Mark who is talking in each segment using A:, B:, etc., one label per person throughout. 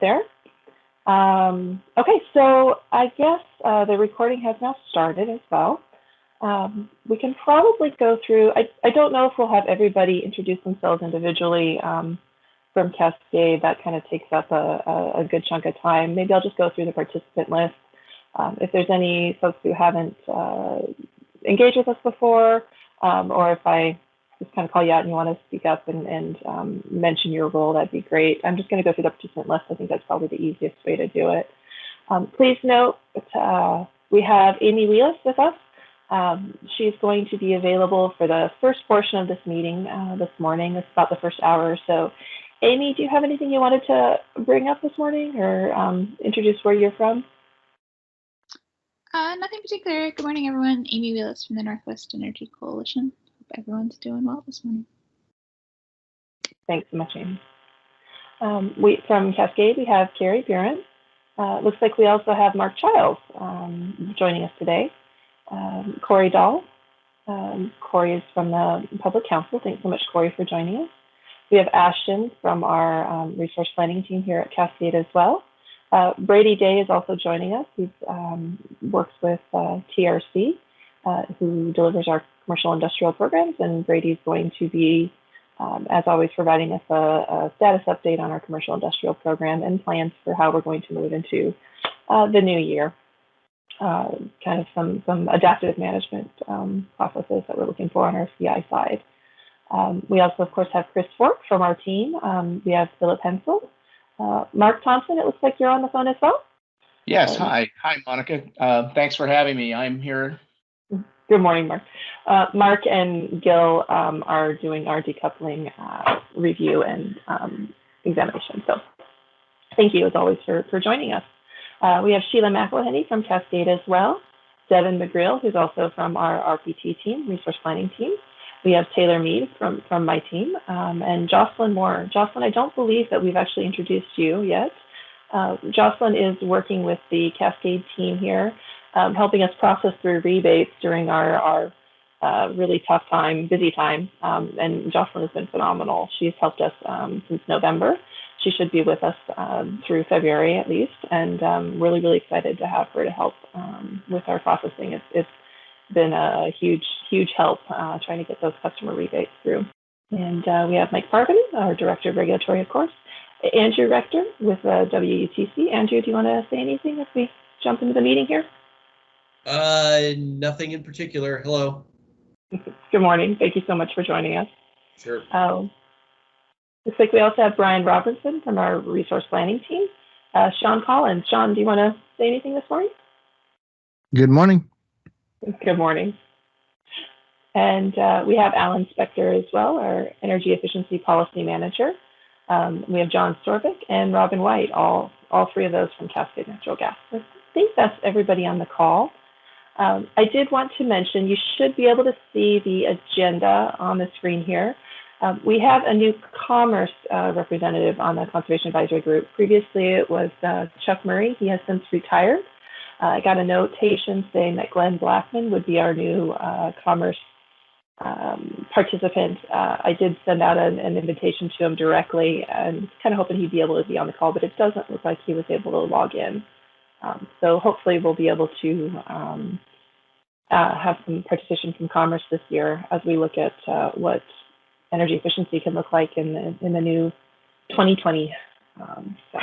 A: there. Okay, so I guess the recording has now started as well. We can probably go through, I don't know if we'll have everybody introduce themselves individually from Cascade. That kind of takes up a good chunk of time. Maybe I'll just go through the participant list. If there's any folks who haven't engaged with us before, or if I just kind of call you out and you want to speak up and mention your role, that'd be great. I'm just going to go through the participant list. I think that's probably the easiest way to do it. Please note that we have Amy Wheelis with us. She's going to be available for the first portion of this meeting this morning. It's about the first hour or so. Amy, do you have anything you wanted to bring up this morning or introduce where you're from?
B: Nothing particular. Good morning, everyone. Amy Wheelis from the Northwest Energy Coalition. Hope everyone's doing well this morning.
A: Thanks so much, Amy. From Cascade, we have Carrie Buren. Looks like we also have Mark Childs joining us today. Corey Dahl. Corey is from the Public Council. Thanks so much, Corey, for joining us. We have Ashton from our resource planning team here at Cascade as well. Brady Day is also joining us. He works with TRC, who delivers our commercial industrial programs, and Brady's going to be, as always, providing us a status update on our commercial industrial program and plans for how we're going to move into the new year. Kind of some adaptive management processes that we're looking for on our CI side. We also, of course, have Chris Fork from our team. We have Phillip Hensyel. Mark Thompson, it looks like you're on the phone as well.
C: Yes, hi, Monica. Thanks for having me. I'm here.
A: Good morning, Mark. Mark and Gil are doing our decoupling review and examination. So thank you, as always, for joining us. We have Sheila McElhenney from Cascade as well. Devin McGrill, who's also from our RPT team, resource planning team. We have Taylor Mead from my team, and Jocelyn Moore. Jocelyn, I don't believe that we've actually introduced you yet. Jocelyn is working with the Cascade team here, helping us process through rebates during our really tough time, busy time, and Jocelyn has been phenomenal. She's helped us since November. She should be with us through February at least, and really, really excited to have her to help with our processing. It's been a huge help trying to get those customer rebates through. And we have Mike Parvin, our Director of Regulatory, of course. Andrew Rector with WUTC. Andrew, do you want to say anything as we jump into the meeting here?
D: Nothing in particular. Hello.
A: Good morning. Thank you so much for joining us.
D: Sure.
A: Looks like we also have Brian Robinson from our resource planning team. Sean Collins. Sean, do you want to say anything this morning?
E: Good morning.
A: Good morning. And we have Alan Spector as well, our Energy Efficiency Policy Manager. We have John Storvik and Robin White, all three of those from Cascade Natural Gas. I think that's everybody on the call. I did want to mention, you should be able to see the agenda on the screen here. We have a new commerce representative on the Conservation Advisory Group. Previously, it was Chuck Murray. He has since retired. I got a notation saying that Glenn Blackman would be our new commerce participant. I did send out an invitation to him directly and kind of hoping he'd be able to be on the call, but it doesn't look like he was able to log in. So hopefully we'll be able to have some participation from commerce this year as we look at what energy efficiency can look like in the new 2020. So.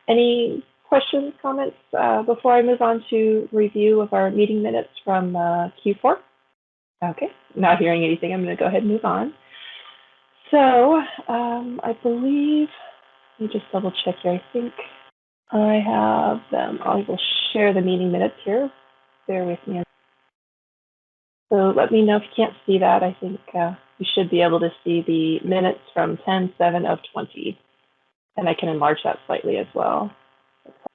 A: Any questions, comments before I move on to review of our meeting minutes from Q4? Okay, not hearing anything. I'm going to go ahead and move on. So I believe, let me just double check here. I think I have them. I will share the meeting minutes here. Bear with me. So let me know if you can't see that. I think you should be able to see the minutes from 10/7/20. And I can enlarge that slightly as well.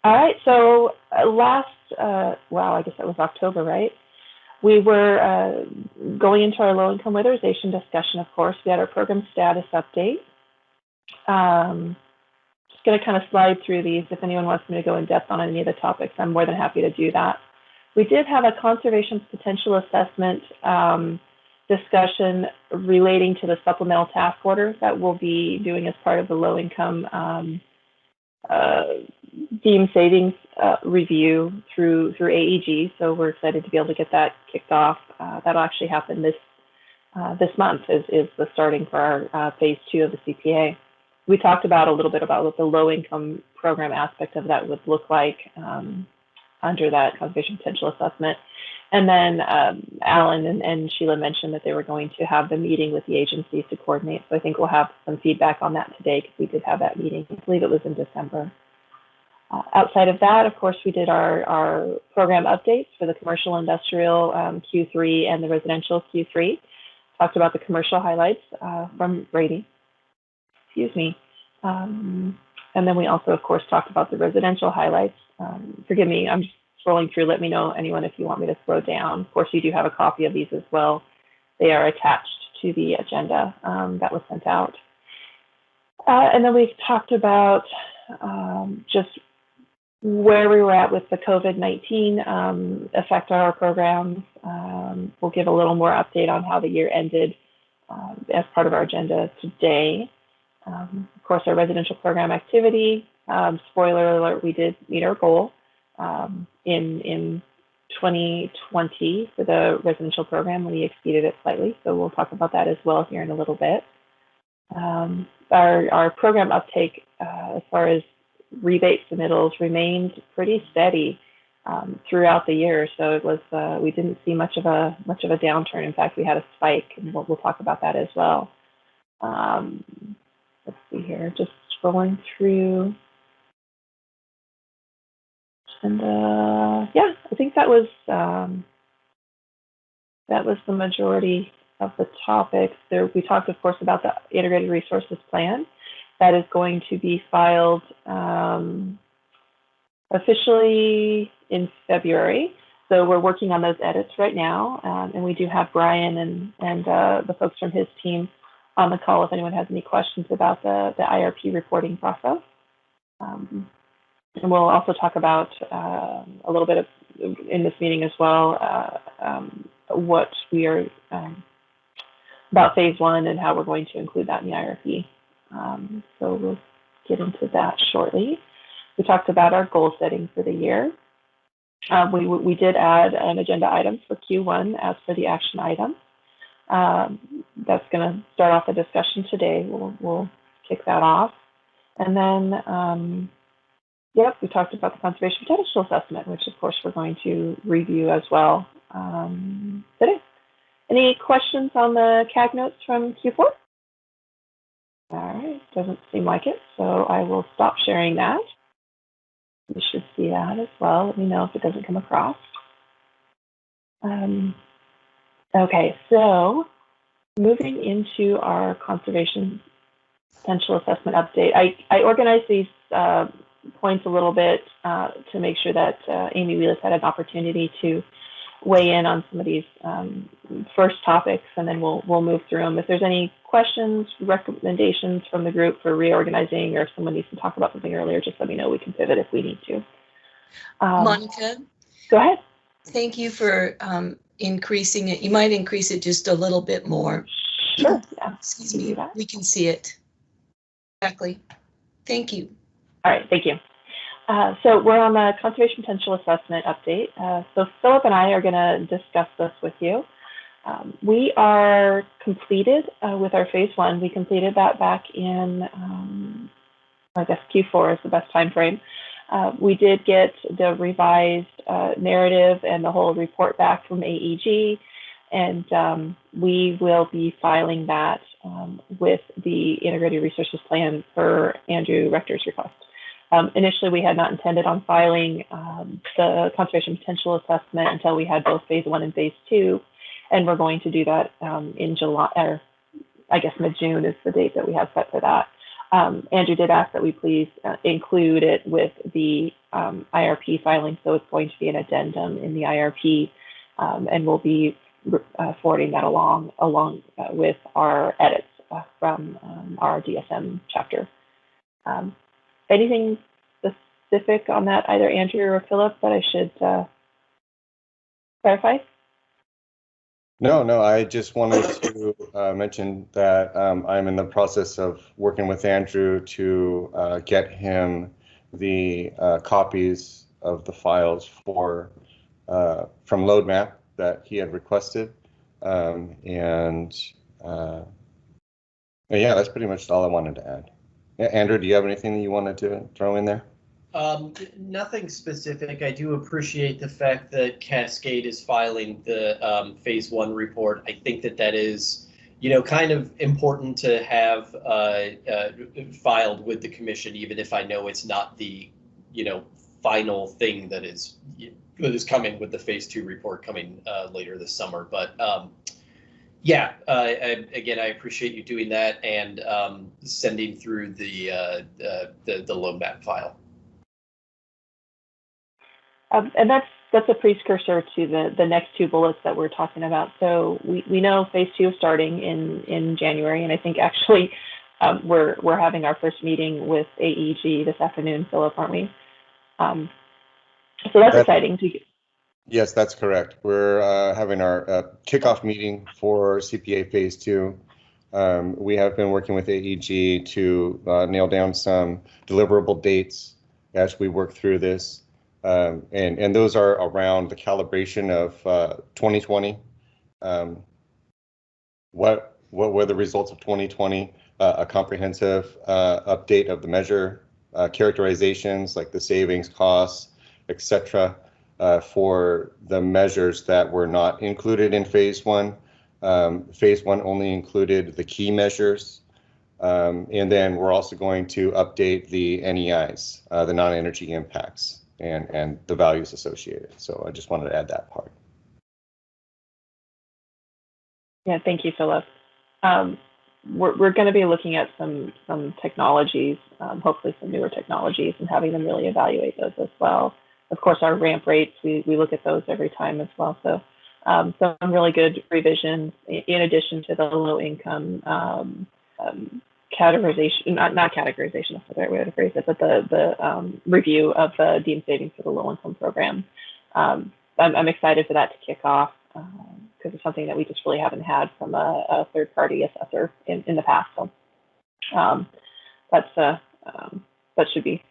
A: All right, so wow, I guess that was October, right? We were going into our low-income weatherization discussion, of course. We had our program status update. Just going to kind of slide through these. If anyone wants me to go in depth on any of the topics, I'm more than happy to do that. We did have a conservation potential assessment discussion relating to the supplemental task order that we'll be doing as part of the low-income deemed savings review through AEG. So we're excited to be able to get that kicked off. That'll actually happen this month is the starting for our phase 2 of the CPA. We talked about a little bit about what the low income program aspect of that would look like under that conservation potential assessment. And then Alan and Sheila mentioned that they were going to have the meeting with the agencies to coordinate. So I think we'll have some feedback on that today because we did have that meeting. I believe it was in December. Outside of that, of course, we did our program updates for the commercial industrial Q3 and the residential Q3. Talked about the commercial highlights from Brady. Excuse me. And then we also, of course, talked about the residential highlights. Forgive me, I'm just scrolling through. Let me know, anyone, if you want me to slow down. Of course, you do have a copy of these as well. They are attached to the agenda that was sent out. And then we talked about just where we were at with the COVID-19 effect on our programs. We'll give a little more update on how the year ended as part of our agenda today. Of course, our residential program activity, spoiler alert, we did meet our goal in 2020 for the residential program. We exceeded it slightly, so we'll talk about that as well here in a little bit. Our program uptake as far as rebate submittals remained pretty steady throughout the year, so it was we didn't see much of a downturn. In fact, we had a spike, and we'll talk about that as well. Let's see here, just scrolling through, and yeah, I think that was the majority of the topics. There, we talked, of course, about the integrated resources plan that is going to be filed officially in February. So we're working on those edits right now, and we do have Brian and the folks from his team on the call if anyone has any questions about the IRP reporting process. And we'll also talk about a little bit of, in this meeting as well, what we are about phase 1 and how we're going to include that in the IRP. So we'll get into that shortly. We talked about our goal setting for the year. We did add an agenda item for Q1 as for the action item. That's going to start off the discussion today. We'll kick that off. And then, yep, we talked about the conservation potential assessment, which of course we're going to review as well today. Any questions on the CAG notes from Q4? All right, doesn't seem like it, so I will stop sharing that. You should see that as well. Let me know if it doesn't come across. Okay, so moving into our conservation potential assessment update. I organized these points a little bit to make sure that Amy Wheelis had an opportunity to weigh in on some of these first topics, and then we'll move through them. If there's any questions, recommendations from the group for reorganizing, or if someone needs to talk about something earlier, just let me know. We can pivot if we need to.
D: Monica?
A: Go ahead.
D: Thank you for increasing it. You might increase it just a little bit more.
A: Sure. Yeah.
D: Excuse me. We can see it. Exactly. Thank you.
A: All right. Thank you. So we're on the conservation potential assessment update. So Phillip and I are going to discuss this with you. We are completed with our phase 1. We completed that back in, I guess Q4 is the best time frame. We did get the revised narrative and the whole report back from AEG, and we will be filing that with the integrated resources plan per Andrew Rector's request. Initially, we had not intended on filing the conservation potential assessment until we had both phase 1 and phase 2, and we're going to do that in July, or I guess mid-June is the date that we have set for that. Andrew did ask that we please include it with the IRP filing, so it's going to be an addendum in the IRP, and we'll be forwarding that along with our edits from our DSM chapter. Anything specific on that, either Andrew or Phillip, that I should clarify?
F: No, I just wanted to mention that I'm in the process of working with Andrew to get him the copies of the files from LoadMap that he had requested. And yeah, that's pretty much all I wanted to add. Andrew, do you have anything that you wanted to throw in there?
G: Nothing specific. I do appreciate the fact that Cascade is filing the phase 1 report. I think that is, kind of important to have filed with the commission, even if I know it's not the, final thing that is coming with the phase 2 report coming later this summer. But yeah, again, I appreciate you doing that and sending through the load map file.
A: And that's a precursor to the next two bullets that we're talking about. So we know phase 2 is starting in January, and I think actually we're having our first meeting with AEG this afternoon, Phillip, aren't we? So that's exciting.
F: Yes, that's correct. We're having our kickoff meeting for CPA phase 2. We have been working with AEG to nail down some deliverable dates as we work through this. And those are around the calibration of 2020. What were the results of 2020? A comprehensive update of the measure characterizations like the savings, costs, etc. For the measures that were not included in phase 1. Phase 1 only included the key measures. And then we're also going to update the NEIs, the non-energy impacts. And the values associated. So I just wanted to add that part.
A: Yeah, thank you, Phillip. We're going to be looking at some technologies, hopefully some newer technologies, and having them really evaluate those as well. Of course, our ramp rates, we look at those every time as well. So some really good revisions in addition to the low income categorization, not categorization, that's the right way to phrase it, but the review of the deemed savings for the low-income program. I'm excited for that to kick off because it's something that we just really haven't had from a third-party assessor in the past. So that should be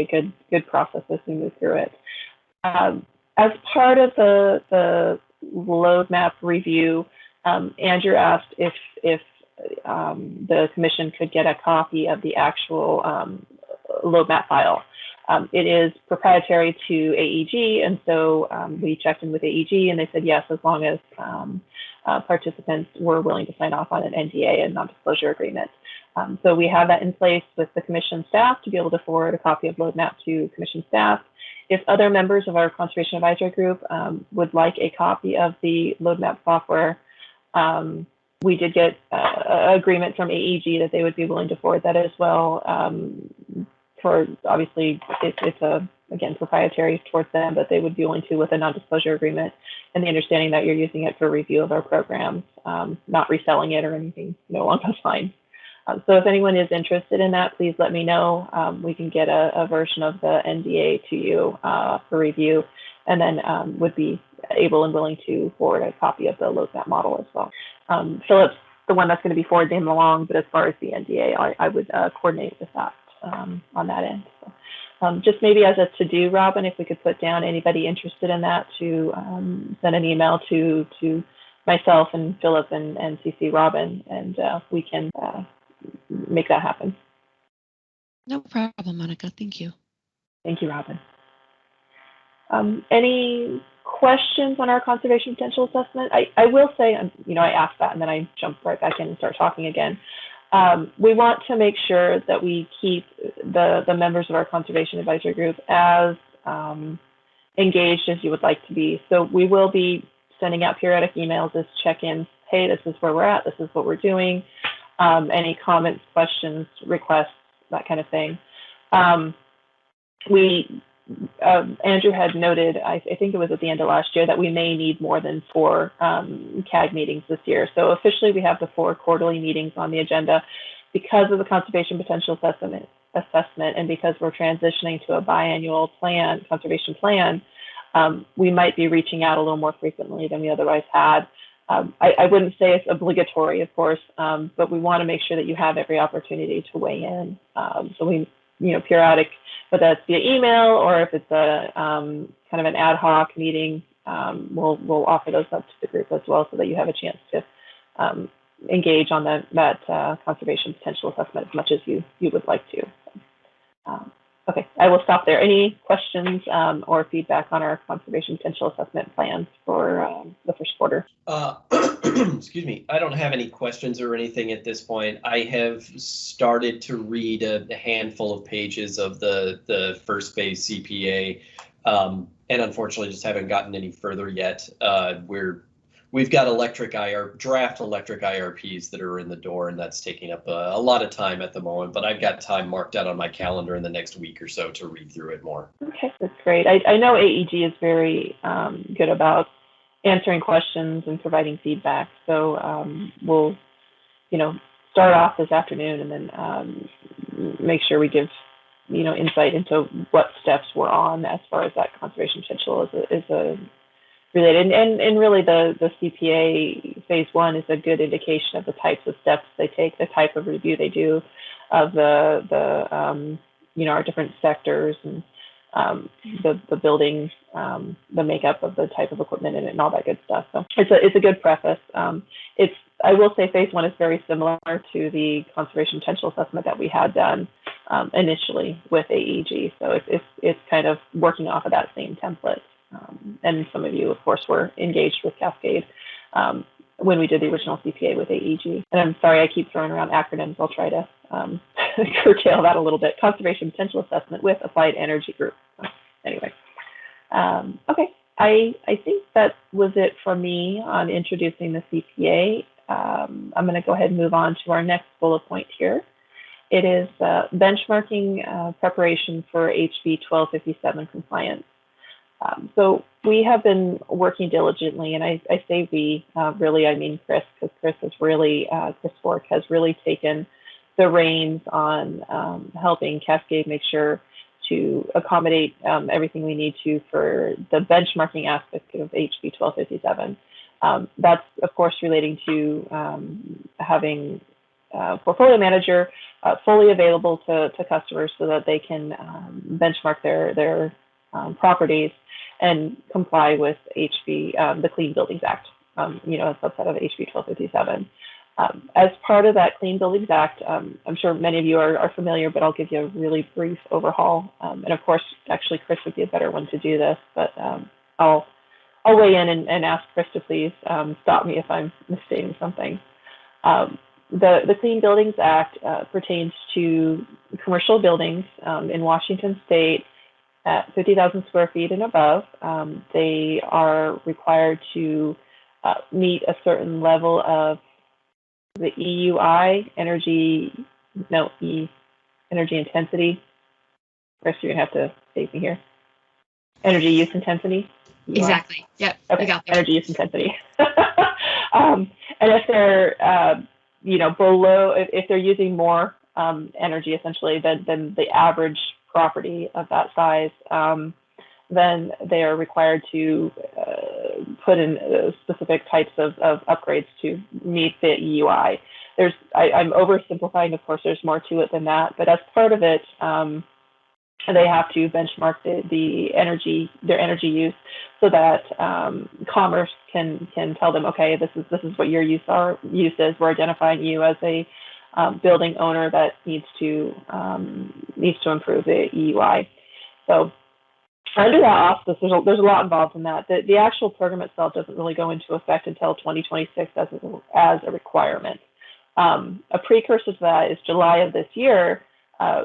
A: a good process as we move through it. As part of the load map review, Andrew asked if the commission could get a copy of the actual load map file. It is proprietary to AEG, and so we checked in with AEG, and they said yes, as long as participants were willing to sign off on an NDA and non-disclosure agreement. So we have that in place with the commission staff to be able to forward a copy of load map to commission staff. If other members of our conservation advisory group would like a copy of the load map software, we did get agreement from AEG that they would be willing to forward that as well. For obviously, it's again proprietary towards them, but they would be willing to with a non-disclosure agreement and the understanding that you're using it for review of our programs, not reselling it or anything along those lines. So if anyone is interested in that, please let me know. We can get a version of the NDA to you for review, and then would be able and willing to forward a copy of the load map model as well. Philip's the one that's going to be forwarding them along, but as far as the NDA, I would coordinate with that on that end. So, just maybe as a to-do, Robin, if we could put down anybody interested in that to send an email to myself and Phillip and CC Robin, and we can make that happen.
H: No problem, Monica. Thank you.
A: Thank you, Robin. Any questions on our conservation potential assessment? I will say, I asked that and then I jumped right back in and start talking again. We want to make sure that we keep the members of our conservation advisory group as engaged as you would like to be. So we will be sending out periodic emails as check-ins. Hey, this is where we're at. This is what we're doing. Any comments, questions, requests, that kind of thing. Andrew had noted, I think it was at the end of last year, that we may need more than 4 CAG meetings this year. So officially we have the 4 quarterly meetings on the agenda because of the conservation potential assessment, and because we're transitioning to a biannual conservation plan. We might be reaching out a little more frequently than we otherwise had. I wouldn't say it's obligatory, of course, but we want to make sure that you have every opportunity to weigh in. So periodic, whether that's via email or if it's a kind of an ad hoc meeting, we'll offer those up to the group as well so that you have a chance to engage on that conservation potential assessment as much as you would like to. Okay, I will stop there. Any questions or feedback on our conservation potential assessment plans for the first quarter?
G: Excuse me. I don't have any questions or anything at this point. I have started to read a handful of pages of the first phase CPA, and unfortunately just haven't gotten any further yet. We've got draft electric IRPs that are in the door, and that's taking up a lot of time at the moment, but I've got time marked out on my calendar in the next week or so to read through it more. Okay,
A: that's great. I know AEG is very good about answering questions and providing feedback, so we'll, start off this afternoon and then make sure we give, insight into what steps we're on as far as that conservation potential is related. And really the CPA phase 1 is a good indication of the types of steps they take, the type of review they do of our different sectors and the building, the makeup of the type of equipment in it and all that good stuff. So it's a good preface. I will say phase 1 is very similar to the conservation potential assessment that we had done initially with AEG. So it's kind of working off of that same template. And some of you, of course, were engaged with Cascade when we did the original CPA with AEG. And I'm sorry, I keep throwing around acronyms. I'll try to curtail that a little bit. Conservation Potential Assessment with Applied Energy Group. Anyway, okay. I think that was it for me on introducing the CPA. I'm going to go ahead and move on to our next bullet point here. It is benchmarking preparation for HB 1257 compliance. So we have been working diligently, and I say we, really, I mean Chris, because Chris Fork has really taken the reins on helping Cascade make sure to accommodate everything we need to for the benchmarking aspect of HB 1257. That's, of course, relating to having a portfolio manager fully available to customers so that they can benchmark their properties and comply with the Clean Buildings Act, a subset of HB 1257. As part of that Clean Buildings Act, I'm sure many of you are familiar, but I'll give you a really brief overhaul. And of course, actually, Chris would be a better one to do this, but I'll weigh in and ask Chris to please stop me if I'm misstating something. The Clean Buildings Act pertains to commercial buildings in Washington State at 50,000 square feet and above. They are required to meet a certain level of the EUI, energy intensity. Chris, you're gonna have to save me here. Energy use intensity. EUI.
H: Exactly. Yep.
A: Okay.
H: You got that.
A: Energy use intensity. And if they're, below, if they're using more energy essentially than the average property of that size, then they are required to put in specific types of upgrades to meet the EUI. I'm oversimplifying, of course, there's more to it than that, but as part of it, they have to benchmark their energy use so that Commerce can tell them, okay, this is what your use is. We're identifying you as a building owner that needs to improve the EUI. So under that auspice, there's a lot involved in that. The actual program itself doesn't really go into effect until 2026 as a requirement. A precursor to that is July of this year.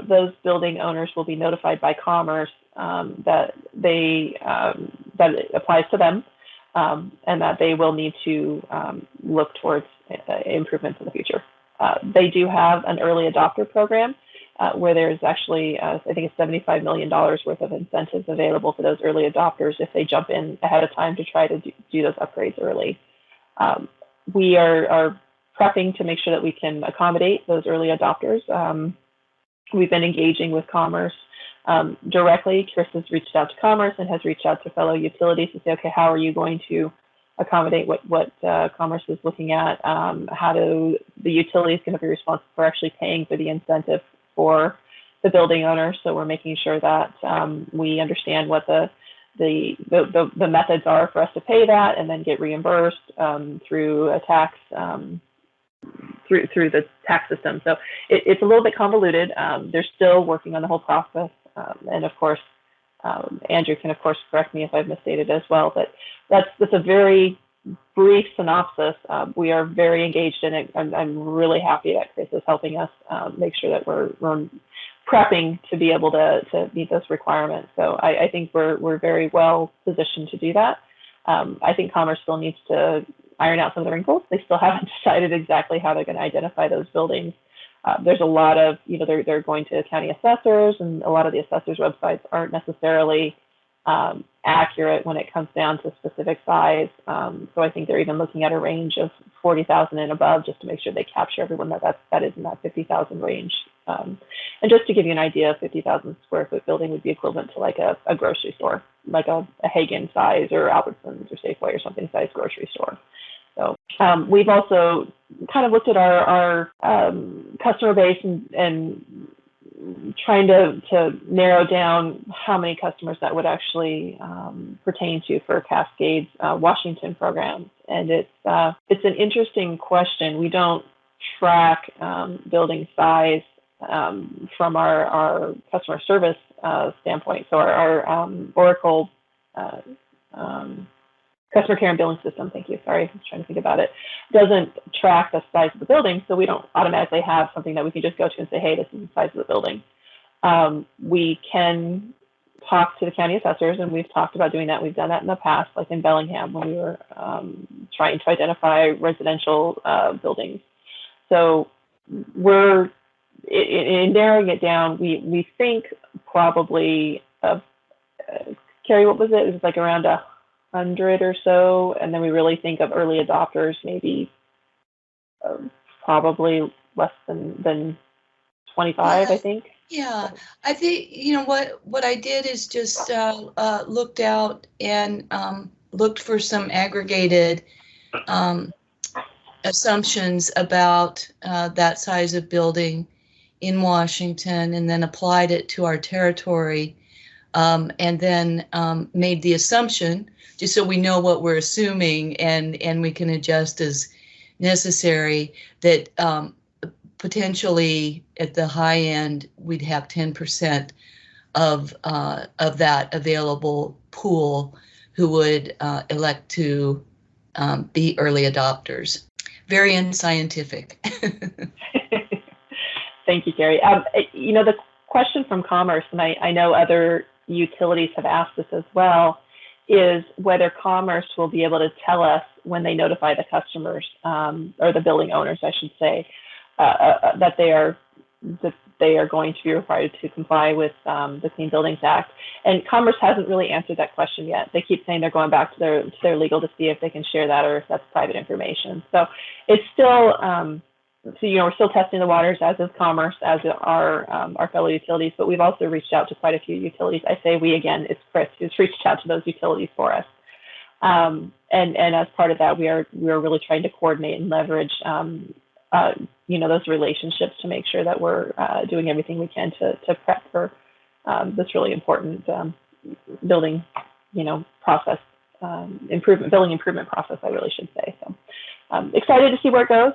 A: Those building owners will be notified by Commerce that it applies to them, and that they will need to look towards improvements in the future. They do have an early adopter program where there's actually, I think it's $75 million worth of incentives available for those early adopters if they jump in ahead of time to try to do those upgrades early. We are prepping to make sure that we can accommodate those early adopters. We've been engaging with Commerce directly. Chris has reached out to Commerce and has reached out to fellow utilities to say, okay, how are you going to accommodate what Commerce is looking at? How do the utilities going to be responsible for actually paying for the incentive for the building owner. So we're making sure that we understand what the methods are for us to pay that and then get reimbursed through a tax through the tax system. So it's a little bit convoluted. They're still working on the whole process, and of course, Andrew can of course correct me if I've misstated as well. But that's a very brief synopsis. We are very engaged in it. I'm really happy that Chris is helping us make sure that we're prepping to be able to meet those requirements. So I think we're very well positioned to do that. I think Commerce still needs to iron out some of the wrinkles. They still haven't decided exactly how they're going to identify those buildings. There's a lot of, they're going to county assessors, and a lot of the assessors' websites aren't necessarily accurate when it comes down to specific size. So I think they're even looking at a range of 40,000 and above just to make sure they capture everyone that is in that 50,000 range. And just to give you an idea, a 50,000 square foot building would be equivalent to like a grocery store, like a Hagen size or Albertsons or Safeway or something size grocery store. So we've also kind of looked at our customer base and trying to narrow down how many customers that would actually pertain to for Cascade's Washington programs. And it's an interesting question. We don't track building size from our customer service standpoint. So our Oracle customer care and billing system, thank you, sorry, I was trying to think about it, doesn't track the size of the building, so we don't automatically have something that we can just go to and say, hey, this is the size of the building. We can talk to the county assessors, and we've talked about doing that. We've done that in the past, like in Bellingham, when we were trying to identify residential buildings. So we're, in narrowing it down, we think probably, Carrie, what was it? It was like around 100 or so, and then we really think of early adopters, maybe probably less than 25, I think.
D: Yeah, I think, what I did is just looked out and looked for some aggregated assumptions about that size of building in Washington, and then applied it to our territory, and then made the assumption, just so we know what we're assuming and we can adjust as necessary, that potentially at the high end, we'd have 10% of that available pool who would elect to be early adopters. Very unscientific.
A: Thank you, Carrie. The question from Commerce, and I know other utilities have asked this as well, is whether Commerce will be able to tell us when they notify the customers, or the building owners, I should say, that they are going to be required to comply with the Clean Buildings Act. And Commerce hasn't really answered that question yet. They keep saying they're going back to their legal to see if they can share that or if that's private information. So it's still, we're still testing the waters, as is Commerce, as are our fellow utilities. But we've also reached out to quite a few utilities. I say we again, it's Chris who's reached out to those utilities for us. And as part of that, we are really trying to coordinate and leverage those relationships to make sure that we're doing everything we can to prep for this really important building, process building improvement process, I really should say. So excited to see where it goes.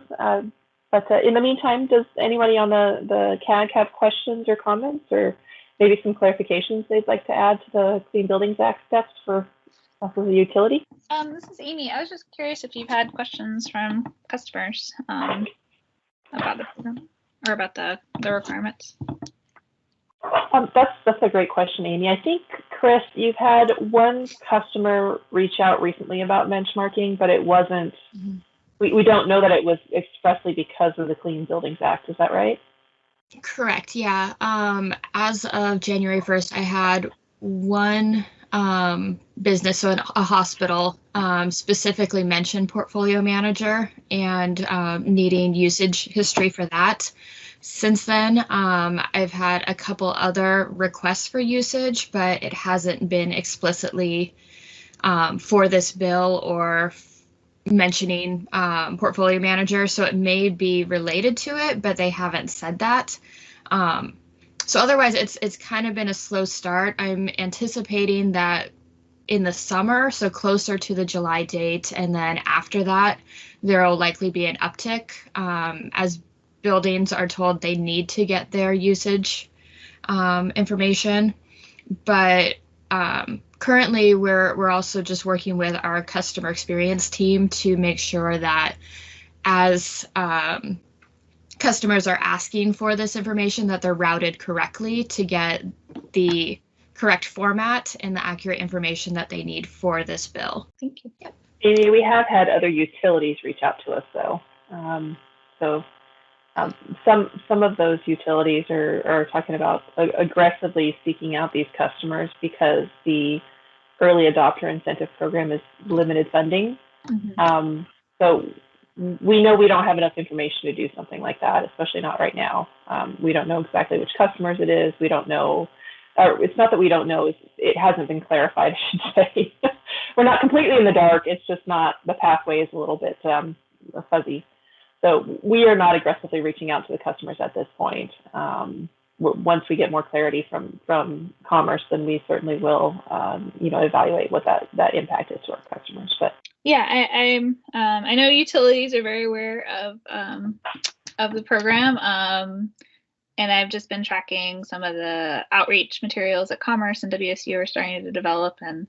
A: But in the meantime, does anybody on the CAG have questions or comments, or maybe some clarifications they'd like to add to the Clean Buildings Act steps for the utility?
B: This is Amy. I was just curious if you've had questions from customers about the program or about the requirements.
A: That's a great question, Amy. I think, Chris, you've had one customer reach out recently about benchmarking, but it wasn't, we don't know that it was expressly because of the Clean Buildings Act. Is that right?
I: Correct. Yeah. As of January 1st, I had one business, so a hospital, specifically mentioned portfolio manager and needing usage history for that. Since then, I've had a couple other requests for usage, but it hasn't been explicitly for this bill or mentioning portfolio manager, so it may be related to it, but they haven't said that. So otherwise, it's kind of been a slow start. I'm anticipating that in the summer, so closer to the July date, and then after that, there will likely be an uptick as buildings are told they need to get their usage information. But currently, we're also just working with our customer experience team to make sure that as customers are asking for this information, that they're routed correctly to get the correct format and the accurate information that they need for this bill.
B: Thank you.
I: Yep.
A: Amy, we have had other utilities reach out to us, though. Some of those utilities are talking about aggressively seeking out these customers because the early adopter incentive program is limited funding.
B: Mm-hmm.
A: So we know we don't have enough information to do something like that, especially not right now. We don't know exactly which customers it is. We don't know, or it's not that we don't know, it hasn't been clarified, I should say. We're not completely in the dark. It's just not, the pathway is a little bit fuzzy. So we are not aggressively reaching out to the customers at this point. Once we get more clarity from Commerce, then we certainly will, evaluate what that impact is to our customers. But
B: yeah, I know utilities are very aware of the program, and I've just been tracking some of the outreach materials that Commerce and WSU are starting to develop. And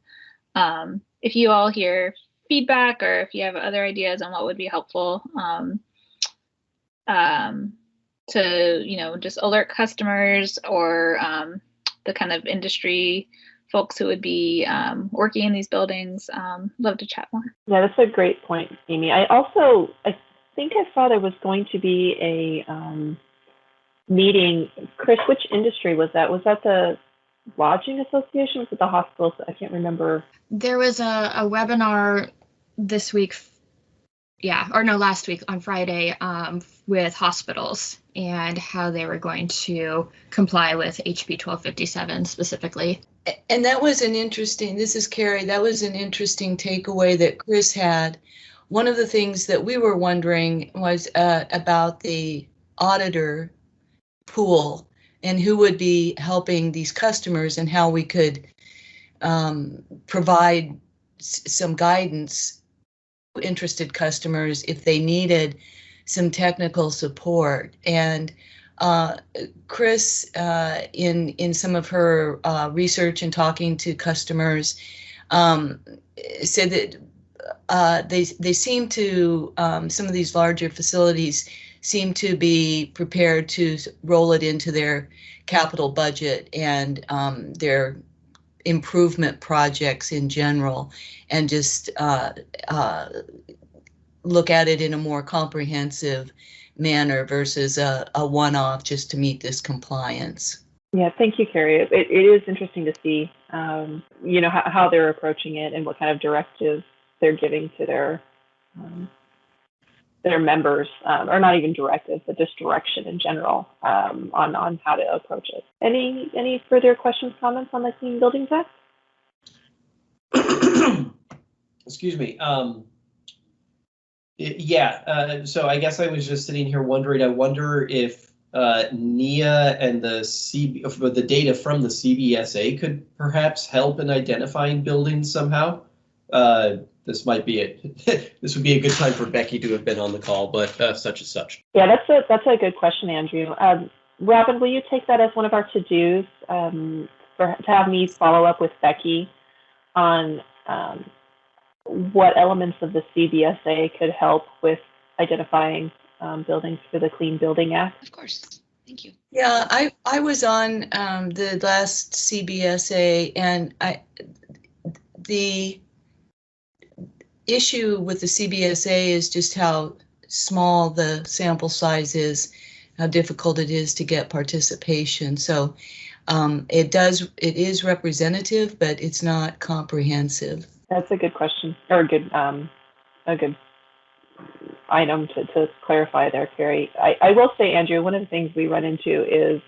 B: if you all hear feedback or if you have other ideas on what would be helpful, to just alert customers or the kind of industry folks who would be working in these buildings, love to chat more.
A: Yeah, that's a great point, Amy. I think I saw there was going to be a meeting. Chris, which industry was that? Was that the lodging association? Was it the hospitals? I can't remember.
I: There was a webinar this week, last week on Friday, with hospitals and how they were going to comply with HB 1257 specifically.
D: And that was this is Carrie, that was an interesting takeaway that Chris had. One of the things that we were wondering was about the auditor pool and who would be helping these customers and how we could provide some guidance to interested customers if they needed some technical support. And Chris, in some of her research and talking to customers, said that they seem to, some of these larger facilities seem to be prepared to roll it into their capital budget and their improvement projects in general, and just look at it in a more comprehensive manner versus a one-off just to meet this compliance.
A: Yeah, thank you, Carrie. It is interesting to see, how they're approaching it and what kind of directives they're giving to their members, or not even directives, but just direction in general on how to approach it. Any further questions, comments on the Clean Buildings Act?
G: Excuse me. So I guess I was just sitting here wondering. I wonder if NIA and the data from the CBSA could perhaps help in identifying buildings somehow. This might be it. This would be a good time for Becky to have been on the call, but such as such.
A: Yeah, that's a good question, Andrew. Robin, will you take that as one of our to-dos to have me follow up with Becky on what elements of the CBSA could help with identifying buildings for the Clean Building Act?
H: Of course. Thank you.
D: Yeah, I was on the last CBSA, and the issue with the CBSA is just how small the sample size is, how difficult it is to get participation. So it is representative, but it's not comprehensive.
A: That's a good question, or a good item to clarify there, Carrie. I will say, Andrew, one of the things we run into is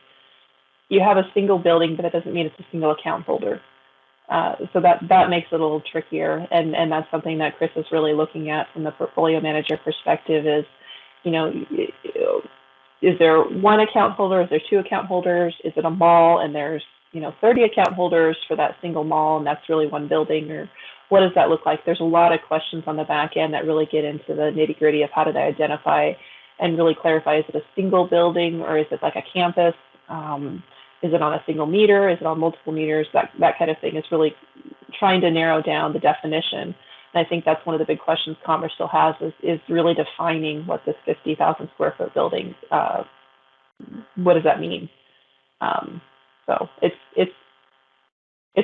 A: you have a single building, but it doesn't mean it's a single account holder. So that makes it a little trickier, and that's something that Chris is really looking at from the portfolio manager perspective is, is there one account holder? Is there two account holders? Is it a mall and there's 30 account holders for that single mall and that's really one building? Or what does that look like? There's a lot of questions on the back end that really get into the nitty gritty of how do they identify and really clarify, is it a single building or is it like a campus? Is it on a single meter? Is it on multiple meters? That kind of thing is really trying to narrow down the definition. And I think that's one of the big questions Commerce still has is really defining what this 50,000 square foot building, what does that mean? So it's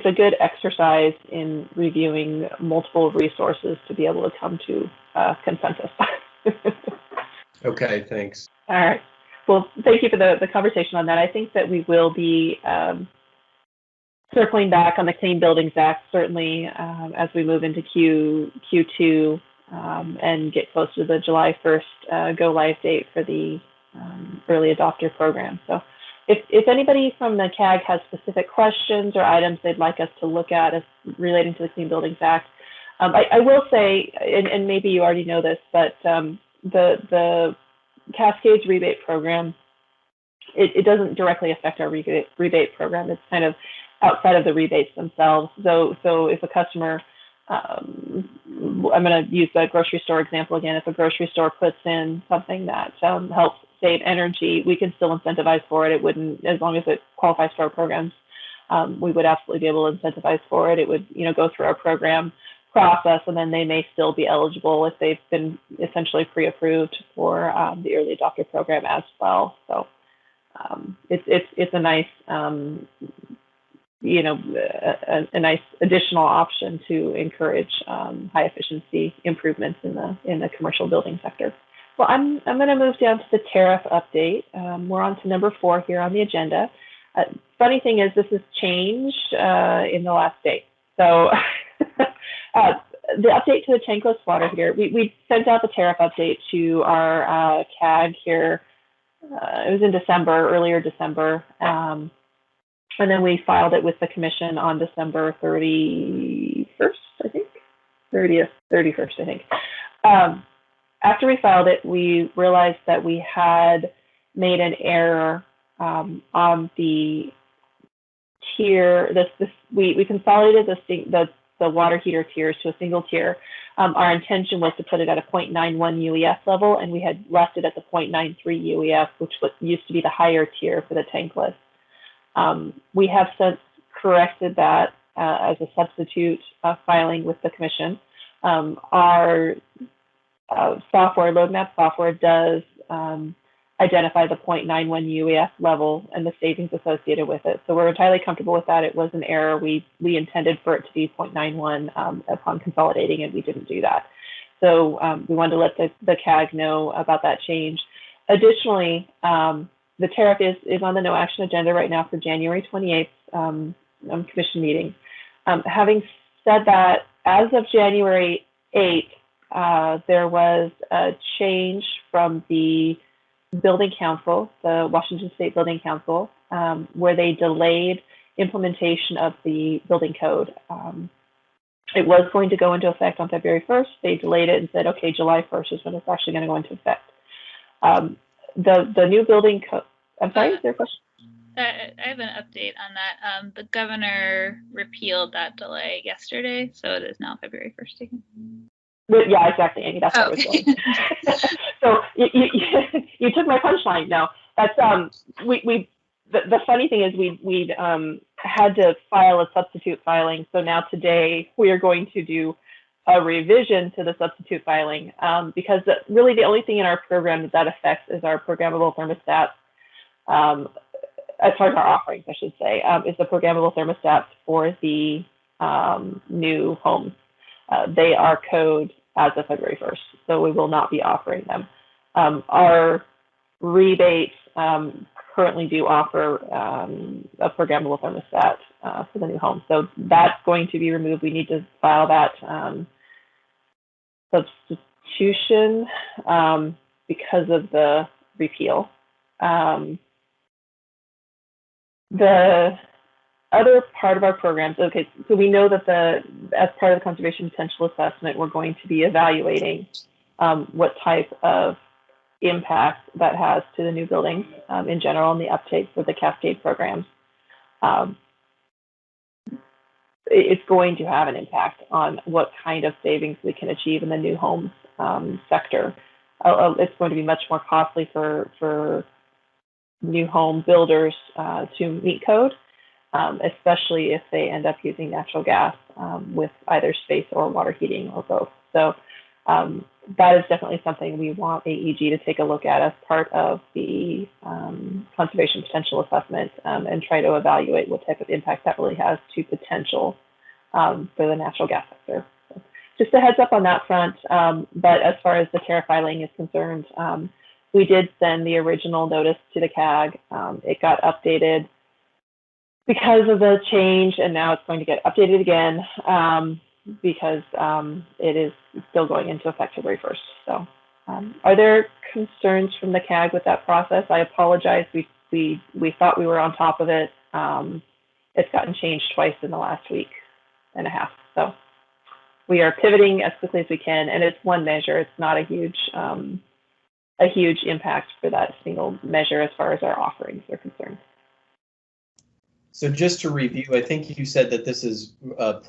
A: a good exercise in reviewing multiple resources to be able to come to consensus.
G: Okay, thanks.
A: All right. Well, thank you for the conversation on that. I think that we will be circling back on the Clean Buildings Act, certainly as we move into Q2 and get close to the July 1st go live date for the early adopter program. So if anybody from the CAG has specific questions or items they'd like us to look at as relating to the Clean Buildings Act, I will say, and maybe you already know this, but the Cascades rebate program, it doesn't directly affect our rebate program. It's kind of outside of the rebates themselves. So if a customer, I'm going to use the grocery store example again. If a grocery store puts in something that helps save energy, we can still incentivize for it. It wouldn't, as long as it qualifies for our programs, we would absolutely be able to incentivize for it. It would, go through our program process, and then they may still be eligible if they've been essentially pre-approved for the early adopter program as well. So it's a nice, a nice additional option to encourage high efficiency improvements in the commercial building sector. Well, I'm going to move down to the tariff update. We're on to number 4 here on the agenda. Funny thing is, this has changed in the last day. So the update to the tankless water heater, we sent out the tariff update to our CAG here. It was in December, earlier December. And then we filed it with the commission on December 31st, I think. 31st, I think. After we filed it, we realized that we had made an error on the tier. We consolidated the water heater tiers to a single tier. Our intention was to put it at a 0.91 UEF level, and we had left it at the 0.93 UEF, which used to be the higher tier for the tankless. We have since corrected that as a substitute filing with the commission. Our software, LoadMap software, does identify the 0.91 UEF level and the savings associated with it. So we're entirely comfortable with that. It was an error. We intended for it to be 0.91 upon consolidating, and we didn't do that. So we wanted to let the CAG know about that change. Additionally, the tariff is on the no action agenda right now for January 28th commission meeting. Having said that, as of January 8th, there was a change from the Building Council, the Washington State Building Council, where they delayed implementation of the building code. It was going to go into effect on February 1st. They delayed it and said, okay, July 1st is when it's actually going to go into effect. The new building code, I'm sorry, is there a question?
B: I have an update on that. The governor repealed that delay yesterday, so it is now February 1st again.
A: Yeah, exactly, Amy. That's what I was going. So you took my punchline. No, that's the funny thing is we had to file a substitute filing. So now today we are going to do a revision to the substitute filing because really the only thing in our program that affects is our programmable thermostats. As far as our offerings, I should say, is the programmable thermostats for the new homes. They are code as of February 1st, so we will not be offering them. Our rebates currently do offer a programmable thermostat for the new home, so that's going to be removed. We need to file that substitution because of the repeal. The other part of our programs, okay, so we know that as part of the conservation potential assessment, we're going to be evaluating what type of impact that has to the new buildings in general and the uptake for the Cascade programs. It's going to have an impact on what kind of savings we can achieve in the new homes sector. It's going to be much more costly for new home builders to meet code, especially if they end up using natural gas with either space or water heating or both. So that is definitely something we want AEG to take a look at as part of the conservation potential assessment and try to evaluate what type of impact that really has to potential for the natural gas sector. So just a heads up on that front. But as far as the tariff filing is concerned, we did send the original notice to the CAG. It got updated because of the change, and now it's going to get updated again because it is still going into effect February 1st. So are there concerns from the CAG with that process? I apologize. We thought we were on top of it. It's gotten changed twice in the last week and a half. So we are pivoting as quickly as we can, and it's one measure. It's not a huge impact for that single measure as far as our offerings are concerned.
G: So just to review, I think you said that this is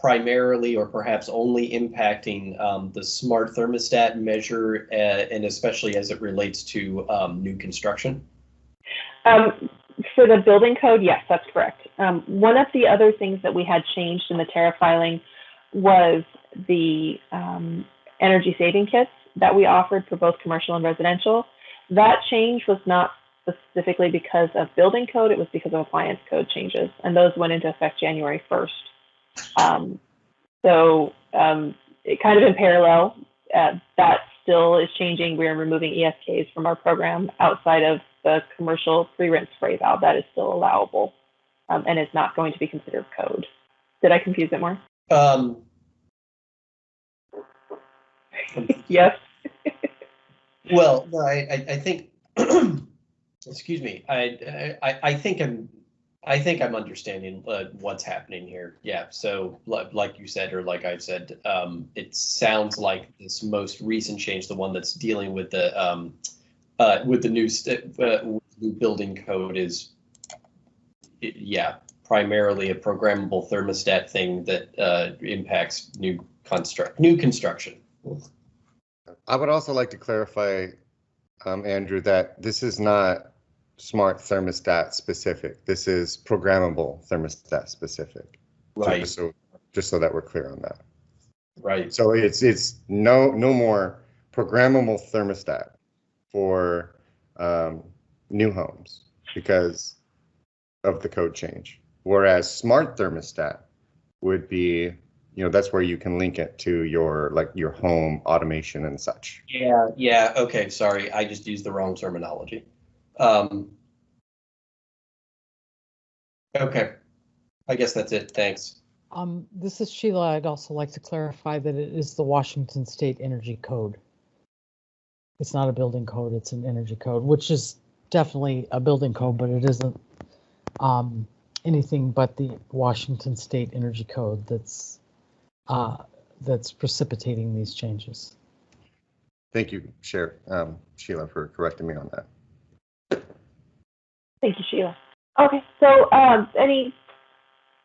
G: primarily or perhaps only impacting the smart thermostat measure, and especially as it relates to new construction?
A: For the building code, yes, that's correct. One of the other things that we had changed in the tariff filing was the energy saving kits that we offered for both commercial and residential. That change was not specifically because of building code, it was because of appliance code changes, and those went into effect January 1st. So it kind of in parallel, that still is changing. We're removing ESKs from our program outside of the commercial pre-rinse spray valve. That is still allowable and is not going to be considered code. Did I confuse it more? Yes.
G: Well, I think, excuse me. I think I'm understanding what's happening here. Yeah. So like you said, or like I said, it sounds like this most recent change, the one that's dealing with the new building code, is primarily a programmable thermostat thing that impacts new construction.
F: I would also like to clarify, Andrew, that this is not smart thermostat specific. This is programmable thermostat specific.
G: Right.
F: So just so that we're clear on that.
G: Right.
F: So it's no more programmable thermostat for new homes because of the code change. Whereas smart thermostat would be, that's where you can link it to your home automation and such.
G: Yeah. Okay. Sorry. I just used the wrong terminology. Okay. I guess that's it. Thanks.
J: This is Sheila. I'd also like to clarify that it is the Washington State Energy Code. It's not a building code, it's an energy code, which is definitely a building code, but it isn't anything but the Washington State Energy Code that's precipitating these changes.
F: Thank you, Sheila, for correcting me on that.
A: Thank you, Sheila. Okay, so any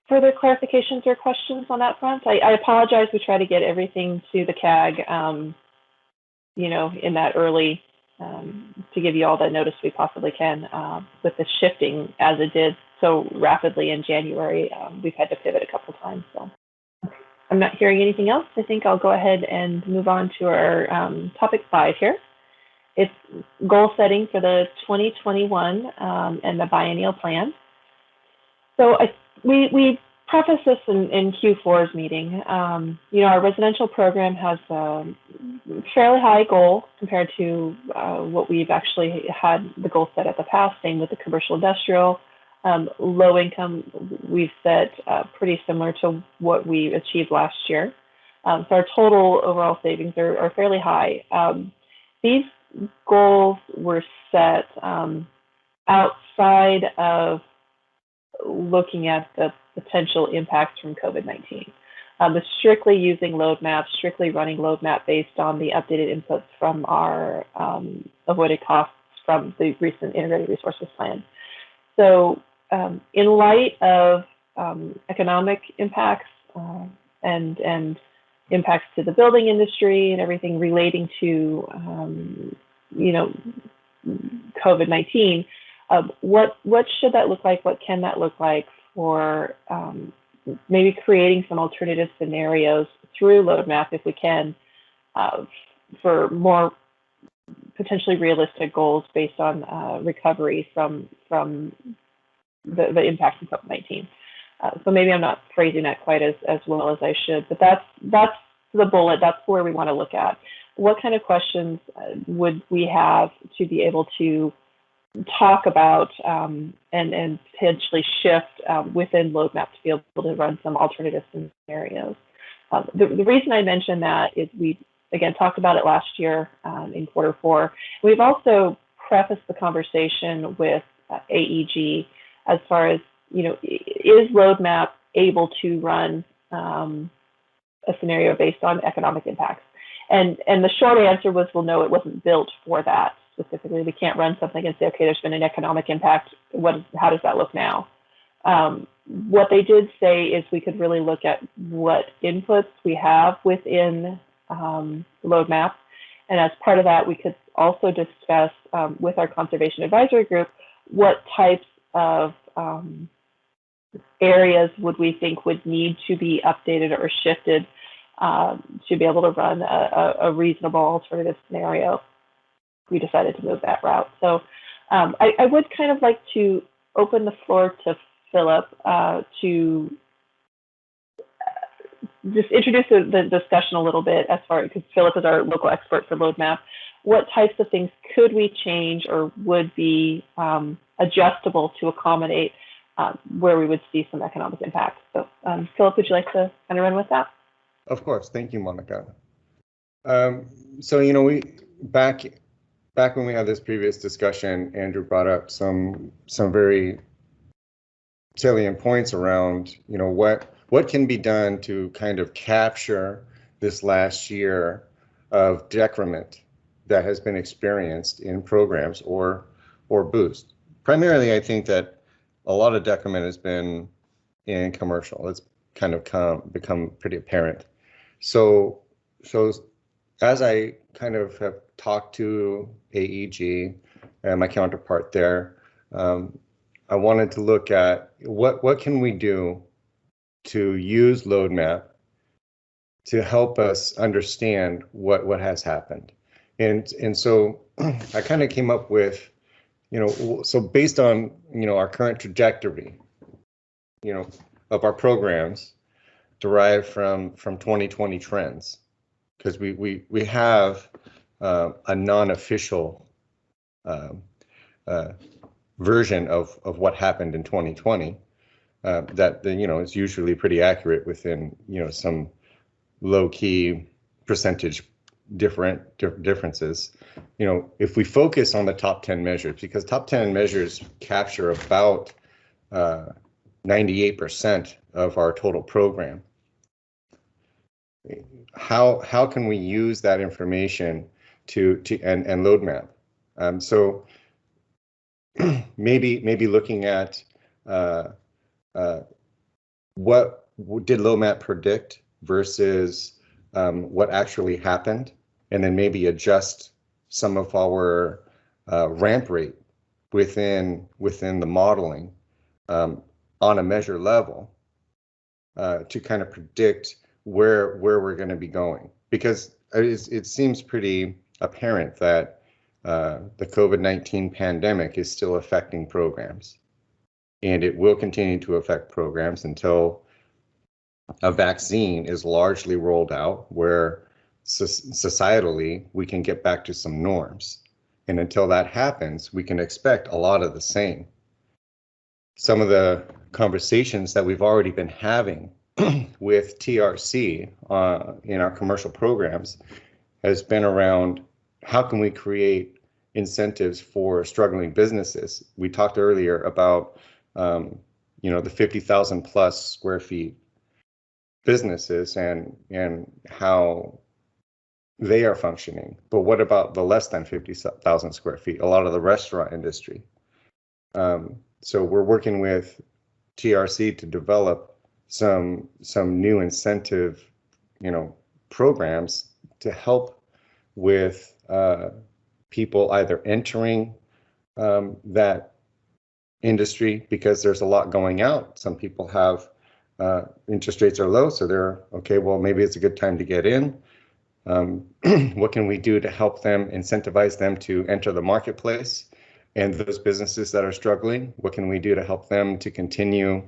A: further clarifications or questions on that front? I apologize. We try to get everything to the CAG, in that early to give you all the notice we possibly can. With the shifting as it did so rapidly in January, we've had to pivot a couple times. So I'm not hearing anything else. I think I'll go ahead and move on to our topic 5 here. It's goal setting for the 2021 and the biennial plan. So we prefaced this in Q4's meeting. Our residential program has a fairly high goal compared to what we've actually had the goal set at the past. Same with the commercial industrial. Low income, we've set pretty similar to what we achieved last year. So our total overall savings are fairly high. These goals were set outside of looking at the potential impacts from COVID-19. is strictly using load map, strictly running load map based on the updated inputs from our avoided costs from the recent integrated resources plan. So in light of economic impacts and impacts to the building industry and everything relating to, COVID-19, what should that look like? What can that look like for maybe creating some alternative scenarios through load map if we can for more potentially realistic goals based on recovery from the impacts of COVID-19. So maybe I'm not phrasing that quite as well as I should, but that's the bullet. That's where we want to look at. What kind of questions would we have to be able to talk about and potentially shift within load map to be able to run some alternative scenarios? The reason I mentioned that is we, again, talked about it last year in Q4. We've also prefaced the conversation with AEG as far as, is load map able to run a scenario based on economic impacts? And the short answer was, well, no, it wasn't built for that specifically. We can't run something and say, okay, there's been an economic impact. How does that look now? What they did say is we could really look at what inputs we have within load map. And as part of that, we could also discuss with our conservation advisory group, what types of areas would we think would need to be updated or shifted to be able to run a reasonable alternative scenario. We decided to move that route. So I would kind of like to open the floor to Phillip to just introduce the discussion a little bit as far, because Phillip is our local expert for load map. What types of things could we change or would be adjustable to accommodate where we would see some economic impact? So Phillip, would you like to kind of run with that?
F: Of course. Thank you, Monica. So, we back when we had this previous discussion, Andrew brought up some very salient points around, what can be done to kind of capture this last year of decrement that has been experienced in programs or boost. Primarily, I think that a lot of decrement has been in commercial. It's kind of become pretty apparent. So as I kind of have talked to AEG and my counterpart there, I wanted to look at what can we do to use load map to help us understand what has happened. And so I kind of came up with, so based on, our current trajectory, of our programs derived from 2020 trends, because we have a non-official version of what happened in 2020 that is usually pretty accurate within some low-key percentage differences. If we focus on the top 10 measures, because top 10 measures capture about 98% of our total program. How can we use that information to load map? So maybe looking at what did load map predict versus what actually happened, and then maybe adjust some of our ramp rate within the modeling on a measure level to kind of predict where we're going to be going, because it seems pretty apparent that the COVID-19 pandemic is still affecting programs, and it will continue to affect programs until a vaccine is largely rolled out, where societally we can get back to some norms. And until that happens, we can expect a lot of the same. Some of the conversations that we've already been having with TRC in our commercial programs has been around how can we create incentives for struggling businesses. We talked earlier about the 50,000 plus square feet businesses and how they are functioning. But what about the less than 50,000 square feet? A lot of the restaurant industry. So we're working with TRC to develop some new incentive, programs to help with people either entering that industry because there's a lot going out. Some people have interest rates are low, so they're okay. Well, maybe it's a good time to get in. What can we do to help them, incentivize them to enter the marketplace? And those businesses that are struggling, what can we do to help them to continue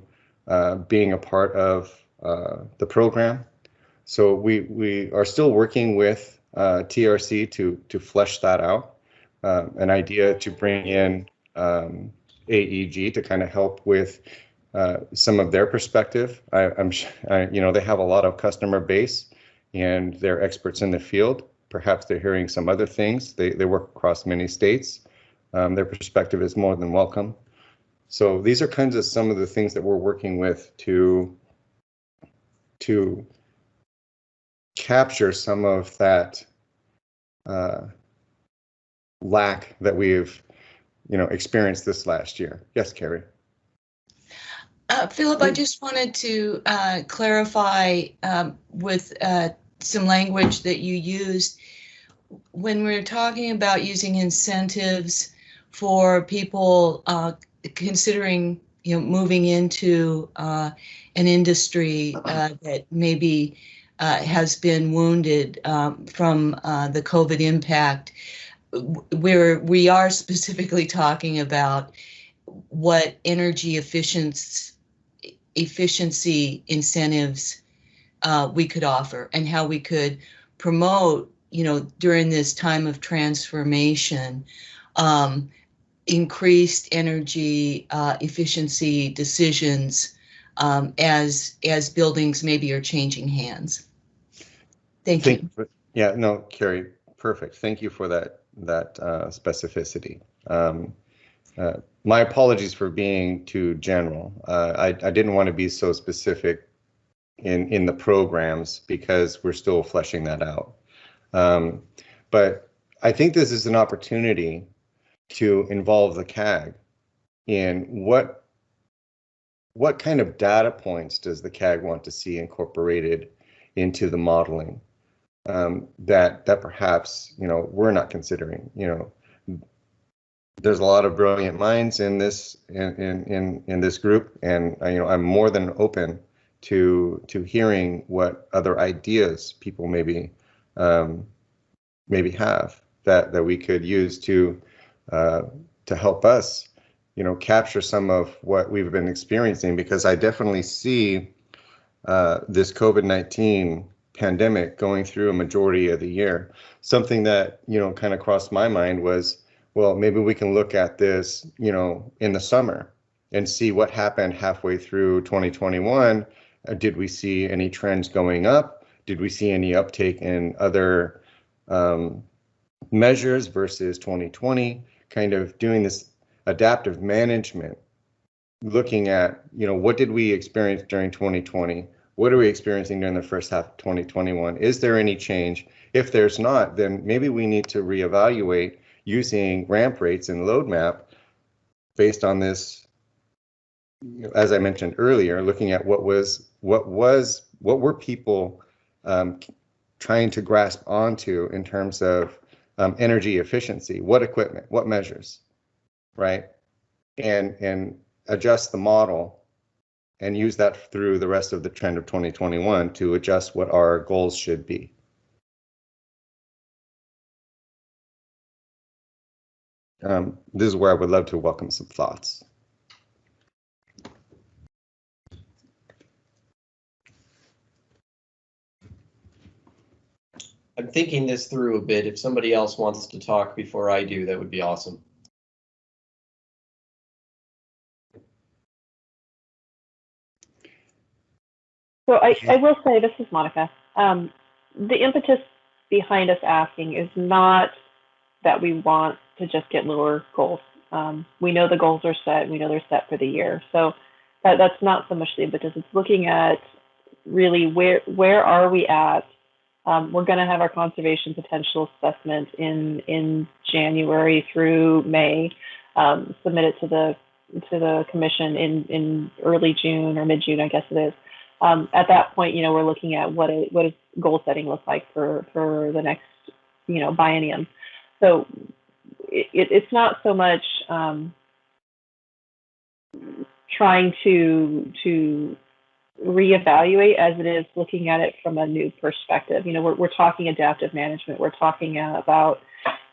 F: being a part of the program? So we are still working with TRC to flesh that out. An idea to bring in AEG to kind of help with some of their perspective. They have a lot of customer base and they're experts in the field. Perhaps they're hearing some other things. They work across many states. Their perspective is more than welcome. So these are kinds of some of the things that we're working with to capture some of that lack that we've experienced this last year. Yes, Carrie.
D: Phillip, I just wanted to clarify with some language that you used when we're talking about using incentives for people considering moving into an industry that maybe has been wounded from the COVID impact. We are specifically talking about what energy efficiency incentives we could offer and how we could promote, during this time of transformation, increased energy efficiency decisions as buildings maybe are changing hands. Thank you.
F: Yeah, no, Carrie, perfect. Thank you for that specificity. My apologies for being too general. I didn't want to be so specific in the programs because we're still fleshing that out. But I think this is an opportunity to involve the CAG in what kind of data points does the CAG want to see incorporated into the modeling that perhaps we're not considering. There's a lot of brilliant minds in this in this group, and I'm more than open to hearing what other ideas people maybe have that we could use to help us capture some of what we've been experiencing, because I definitely see this COVID-19 pandemic going through a majority of the year. Something that kind of crossed my mind was, well, maybe we can look at this in the summer and see what happened halfway through 2021. Did we see any trends going up? Did we see any uptake in other measures versus 2020? Kind of doing this adaptive management, looking at what did we experience during 2020? What are we experiencing during the first half of 2021? Is there any change? If there's not, then maybe we need to reevaluate using ramp rates and load map based on this, as I mentioned earlier, looking at what were people trying to grasp onto in terms of energy efficiency, what equipment, what measures, right? And adjust the model and use that through the rest of the trend of 2021 to adjust what our goals should be. This is where I would love to welcome some thoughts.
G: I'm thinking this through a bit. If somebody else wants to talk before I do, that would be awesome.
A: So I will say, this is Monica. The impetus behind us asking is not that we want to just get lower goals. We know the goals are set. We know they're set for the year. So that's not so much the impetus. It's looking at really where are we at? We're going to have our conservation potential assessment in January through May, submit it to the commission in early June or mid-June, I guess it is. At that point, we're looking at what does goal setting look like for the next, biennium. So it's not so much trying to reevaluate as it is looking at it from a new perspective. We're talking adaptive management. We're talking about,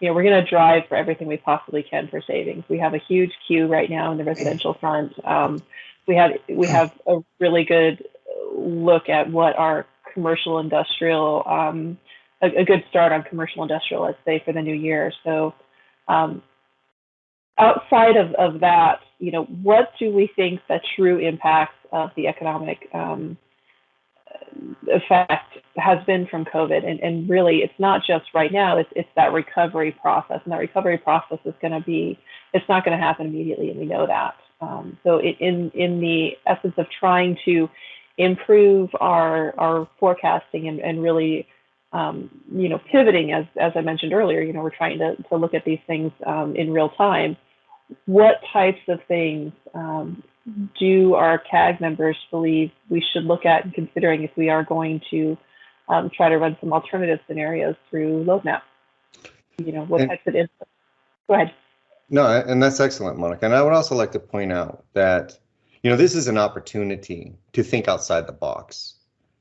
A: we're going to drive for everything we possibly can for savings. We have a huge queue right now in the residential front. We have a really good look at what our commercial industrial, a good start on commercial industrial, let's say, for the new year. So outside of that, what do we think the true impacts of the economic effect has been from COVID? And really, it's not just right now, it's that recovery process. And that recovery process is it's not going to happen immediately, and we know that. So in the essence of trying to improve our forecasting and really, pivoting, as I mentioned earlier, we're trying to look at these things in real time. What types of things do our CAG members believe we should look at and considering if we are going to try to run some alternative scenarios through LoadMap? What types of input? Go ahead.
F: No, and that's excellent, Monica. And I would also like to point out that, this is an opportunity to think outside the box.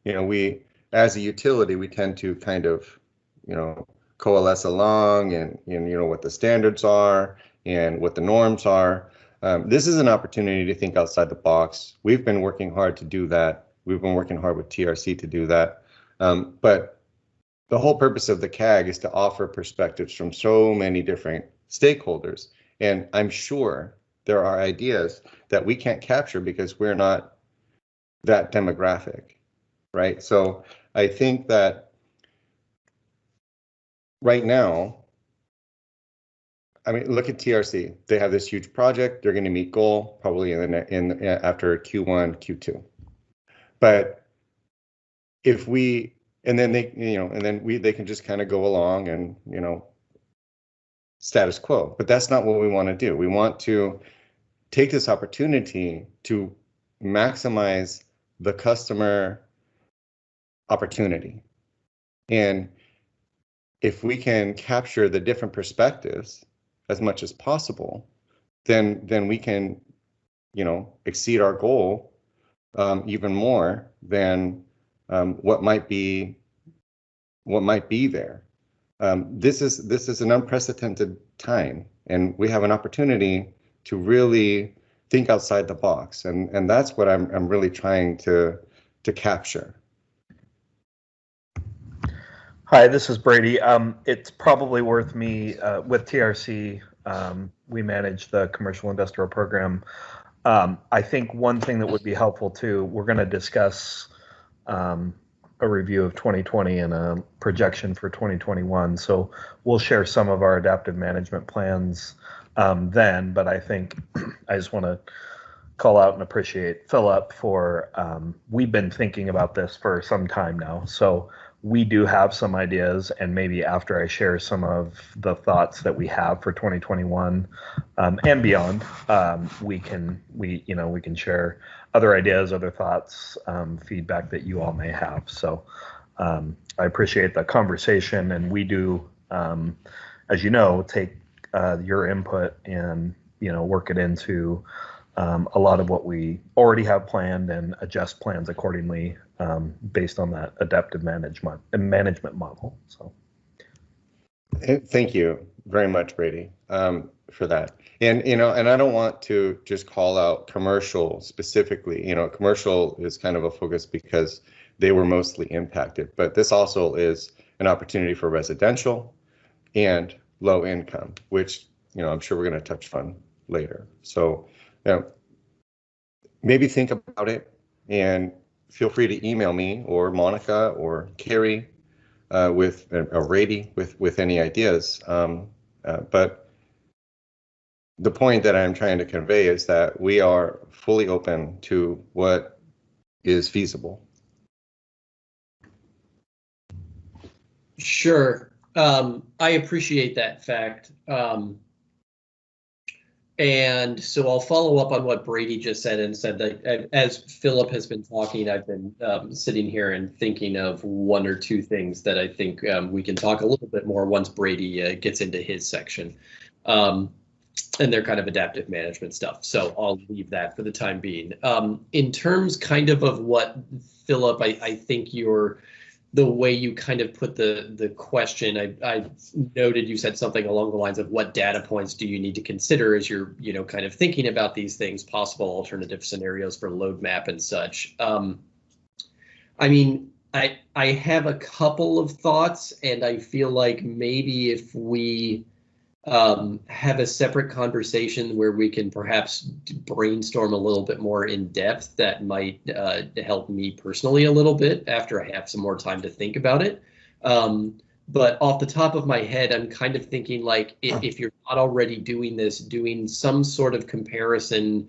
F: We, as a utility, we tend to kind of, coalesce along and what the standards are and what the norms are. This is an opportunity to think outside the box. We've been working hard to do that. We've been working hard with TRC to do that. But the whole purpose of the CAG is to offer perspectives from so many different stakeholders. And I'm sure there are ideas that we can't capture because we're not that demographic, right? So I think that right now, look at TRC. They have this huge project. They're going to meet goal probably after Q1, Q2. But if we, and then they can just kind of go along and, status quo. But that's not what we want to do. We want to take this opportunity to maximize the customer opportunity. And if we can capture the different perspectives as much as possible, then we can, exceed our goal even more than what might be there. This is an unprecedented time, and we have an opportunity to really think outside the box, and that's what I'm really trying to capture.
K: Hi, this is Brady. It's probably worth me, with TRC, we manage the commercial industrial program. I think one thing that would be helpful too, we're going to discuss a review of 2020 and a projection for 2021. So we'll share some of our adaptive management plans then, but I think I just want to call out and appreciate Phillip for, we've been thinking about this for some time now. So we do have some ideas, and maybe after I share some of the thoughts that we have for 2021 and beyond, we can share other ideas, other thoughts, feedback that you all may have. So I appreciate the conversation, and we do, as you know, take your input and work it into a lot of what we already have planned and adjust plans accordingly based on that adaptive management model. So,
F: thank you very much, Brady, for that. And and I don't want to just call out commercial specifically. Commercial is kind of a focus because they were mostly impacted, but this also is an opportunity for residential and low income, which I'm sure we're going to touch on later. So maybe think about it, and feel free to email me or Monica or Carrie with Brady with any ideas. But the point that I'm trying to convey is that we are fully open to what is feasible.
G: Sure. I appreciate that fact. And so I'll follow up on what Brady just said and said that as Phillip has been talking, I've been sitting here and thinking of one or two things that I think we can talk a little bit more once Brady gets into his section. And they're kind of adaptive management stuff. So I'll leave that for the time being. In terms kind of what Phillip, I think the way you kind of put the question, I noted you said something along the lines of what data points do you need to consider as you're, kind of thinking about these things, possible alternative scenarios for load map and such. I mean, I have a couple of thoughts, and I feel like maybe if we have a separate conversation where we can perhaps brainstorm a little bit more in depth, that might help me personally a little bit after I have some more time to think about it. But off the top of my head, I'm kind of thinking like if you're not already doing this, doing some sort of comparison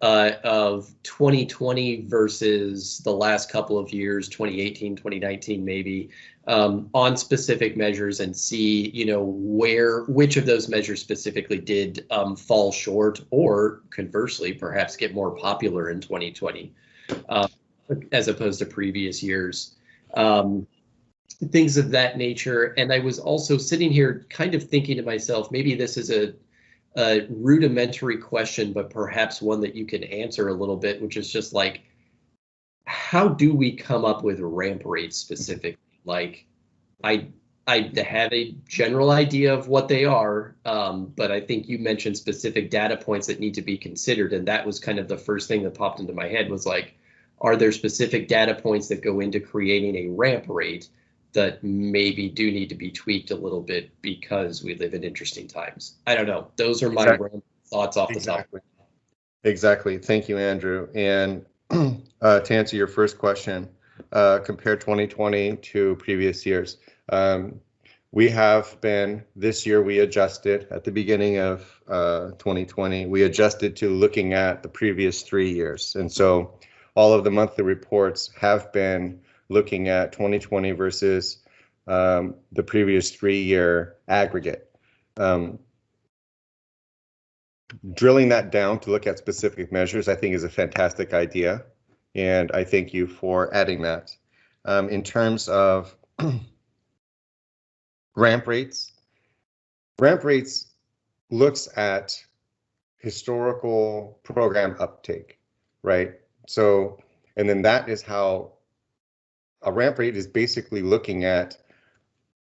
G: of 2020 versus the last couple of years, 2018, 2019, maybe, on specific measures and see, which of those measures specifically did fall short or conversely, perhaps get more popular in 2020 as opposed to previous years. Things of that nature. And I was also sitting here kind of thinking to myself, maybe this is a rudimentary question, but perhaps one that you can answer a little bit, which is just like, how do we come up with ramp rates specifically? Like, I have a general idea of what they are, but I think you mentioned specific data points that need to be considered, and that was kind of the first thing that popped into my head was like, are there specific data points that go into creating a ramp rate that maybe do need to be tweaked a little bit because we live in interesting times? I don't know. Those are my thoughts off the top.
F: Exactly. Thank you, Andrew. And to answer your first question, compare 2020 to previous years. We have been, this year we adjusted at the beginning of 2020, we adjusted to looking at the previous 3 years. And so all of the monthly reports have been looking at 2020 versus the previous 3-year aggregate. Drilling that down to look at specific measures, I think is a fantastic idea. And I thank you for adding that. In terms of ramp rates looks at historical program uptake, right? So, and then that is how a ramp rate is basically looking at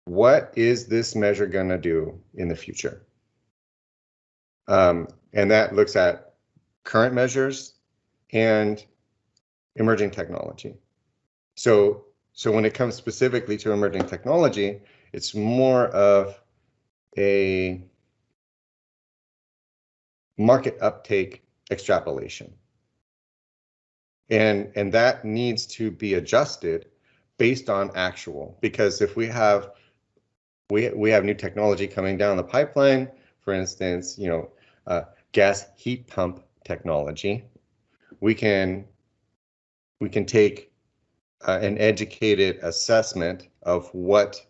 F: what is this measure going to do in the future? And that looks at current measures and emerging technology. So when it comes specifically to emerging technology, it's more of a market uptake extrapolation. And that needs to be adjusted based on actual, because if we have new technology coming down the pipeline, for instance, gas heat pump technology, we can take an educated assessment of what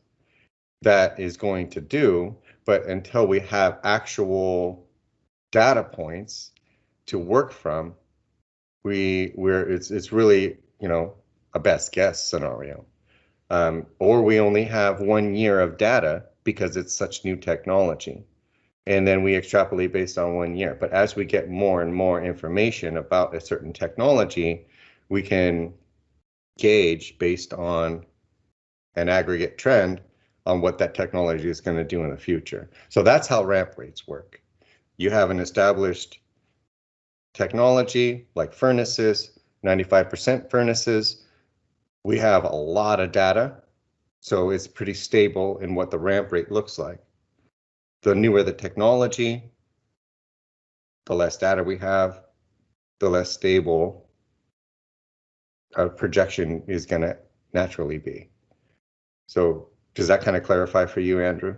F: that is going to do, but until we have actual data points to work from, it's really a best guess scenario, or we only have 1 year of data because it's such new technology, and then we extrapolate based on 1 year. But as we get more and more information about a certain technology, we can gauge based on an aggregate trend on what that technology is going to do in the future. So that's how ramp rates work. You have an established technology like furnaces, 95% furnaces. We have a lot of data, so it's pretty stable in what the ramp rate looks like. The newer the technology, the less data we have, the less stable our projection is going to naturally be. So does that kind of clarify for you, Andrew?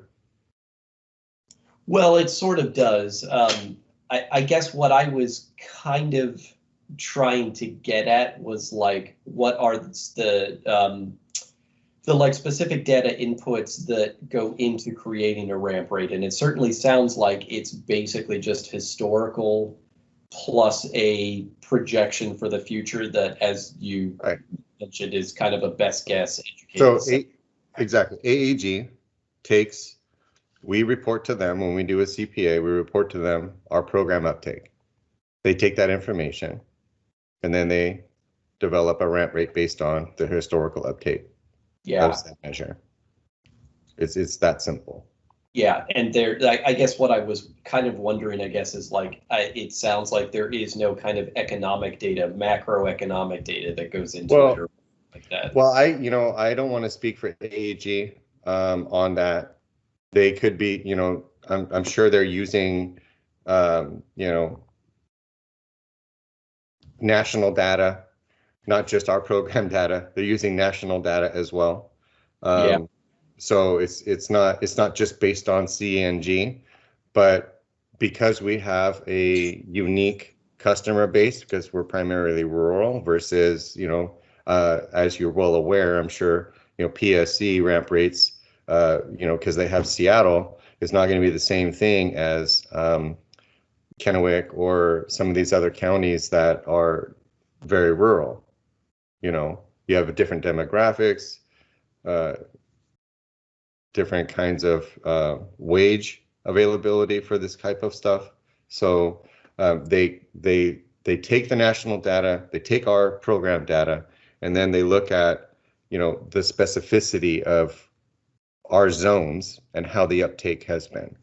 G: Well, it sort of does. I guess what I was kind of trying to get at was like, what are the the like specific data inputs that go into creating a ramp rate. And it certainly sounds like it's basically just historical plus a projection for the future that, as you mentioned, is kind of a best guess.
F: So exactly, AAG takes, we report to them when we do a CPA, we report to them our program uptake. They take that information and then they develop a ramp rate based on the historical uptake.
G: Yeah.
F: Of that measure. It's that simple.
G: Yeah, and there, I guess what I was kind of wondering, I guess, is like, it sounds like there is no kind of economic data, macroeconomic data that goes into it or like that.
F: Well, I don't want to speak for AAG on that. They could be, I'm sure they're using, national data, not just our program data. They're using national data as well. So it's not just based on CNG, but because we have a unique customer base, because we're primarily rural versus, as you're well aware, I'm sure, PSC ramp rates, because they have Seattle, is not going to be the same thing as Kennewick or some of these other counties that are very rural. You have different demographics, different kinds of wage availability for this type of stuff. So they take the national data, they take our program data, and then they look at the specificity of our zones and how the uptake has been.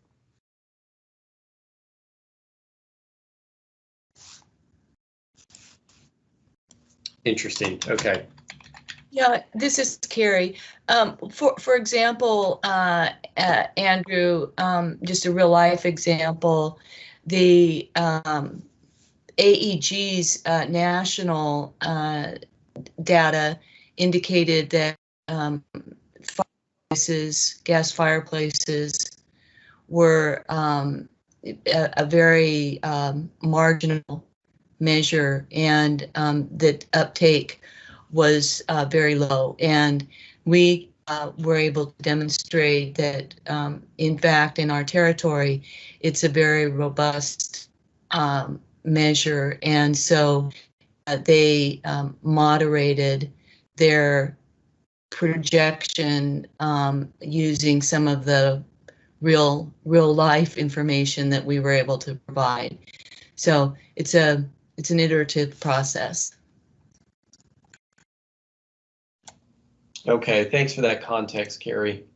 G: Interesting. Okay.
D: Yeah, this is Carrie. For example, Andrew, just a real life example, the AEG's national data indicated that gas fireplaces were a very marginal measure, and that uptake was very low. And we were able to demonstrate that, in fact, in our territory, it's a very robust measure. And so they moderated their projection using some of the real life information that we were able to provide. So it's an iterative process.
G: Okay, thanks for that context, Carrie.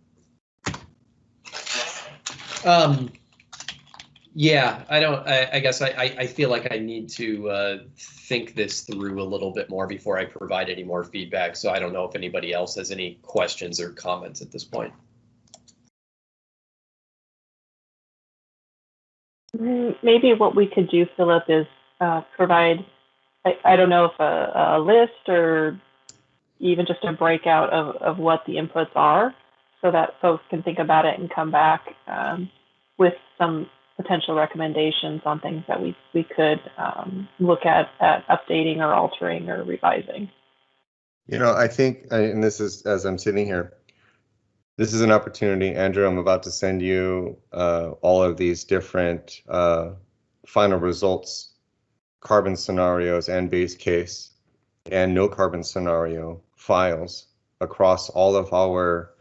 G: Yeah, I guess I feel like I need to think this through a little bit more before I provide any more feedback. So I don't know if anybody else has any questions or comments at this point.
A: Maybe what we could do, Phillip, is provide, I don't know if a list or even just a breakout of what the inputs are, so that folks can think about it and come back with some potential recommendations on things that we could look at updating or altering or revising.
F: I think, and this is, as I'm sitting here, this is an opportunity. Andrew, I'm about to send you all of these different final results, carbon scenarios and base case and no carbon scenario files across all of our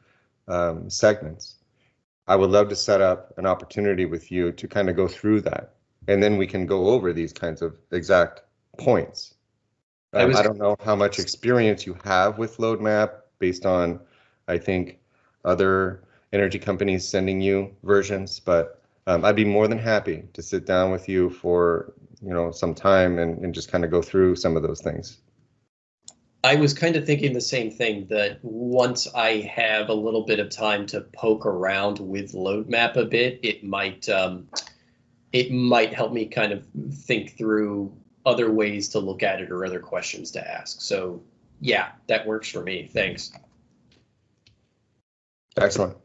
F: segments. I would love to set up an opportunity with you to kind of go through that, and then we can go over these kinds of exact points. I don't know how much experience you have with load map based on, I think, other energy companies sending you versions, but I'd be more than happy to sit down with you for some time and just kind of go through some of those things.
G: I was kind of thinking the same thing, that once I have a little bit of time to poke around with load map a bit, it might help me kind of think through other ways to look at it or other questions to ask. So yeah, that works for me. Thanks.
F: Excellent.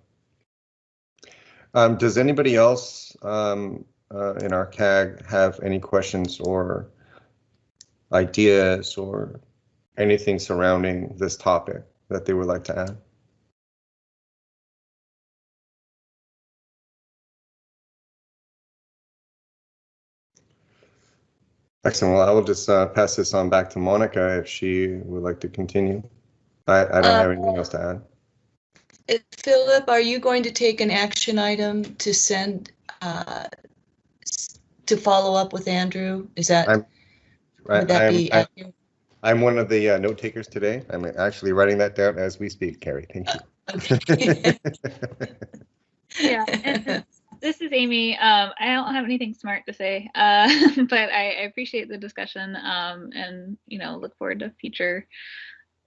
F: Does anybody else in our CAG have any questions or ideas or anything surrounding this topic that they would like to add? Excellent. Well, I will just pass this on back to Monica if she would like to continue. I don't have anything else to add.
D: Philip, are you going to take an action item to send to follow up with Andrew? Is that would that be accurate?
F: I'm one of the note takers today. I'm actually writing that down as we speak, Carrie. Thank you.
D: Okay.
B: Yeah, and this is Amy. I don't have anything smart to say, but I appreciate the discussion, and look forward to future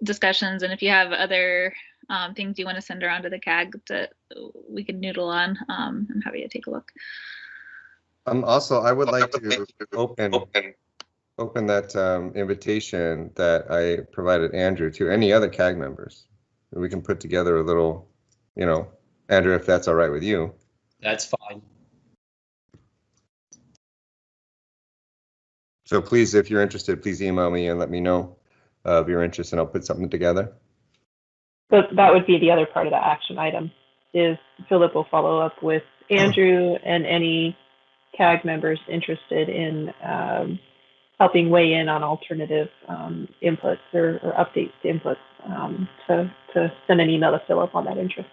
B: discussions. And if you have other things you want to send around to the CAG that we can noodle on, I'm happy to take a look.
F: Also, I would like to open that invitation that I provided Andrew to any other CAG members. We can put together a little, Andrew, if that's all right with you.
G: That's fine.
F: So please, if you're interested, please email me and let me know of your interest, and I'll put something together.
A: So that would be the other part of the action item, is Philip will follow up with Andrew and any CAG members interested in helping weigh in on alternative inputs or updates to inputs, to send an email to Philip on that interest.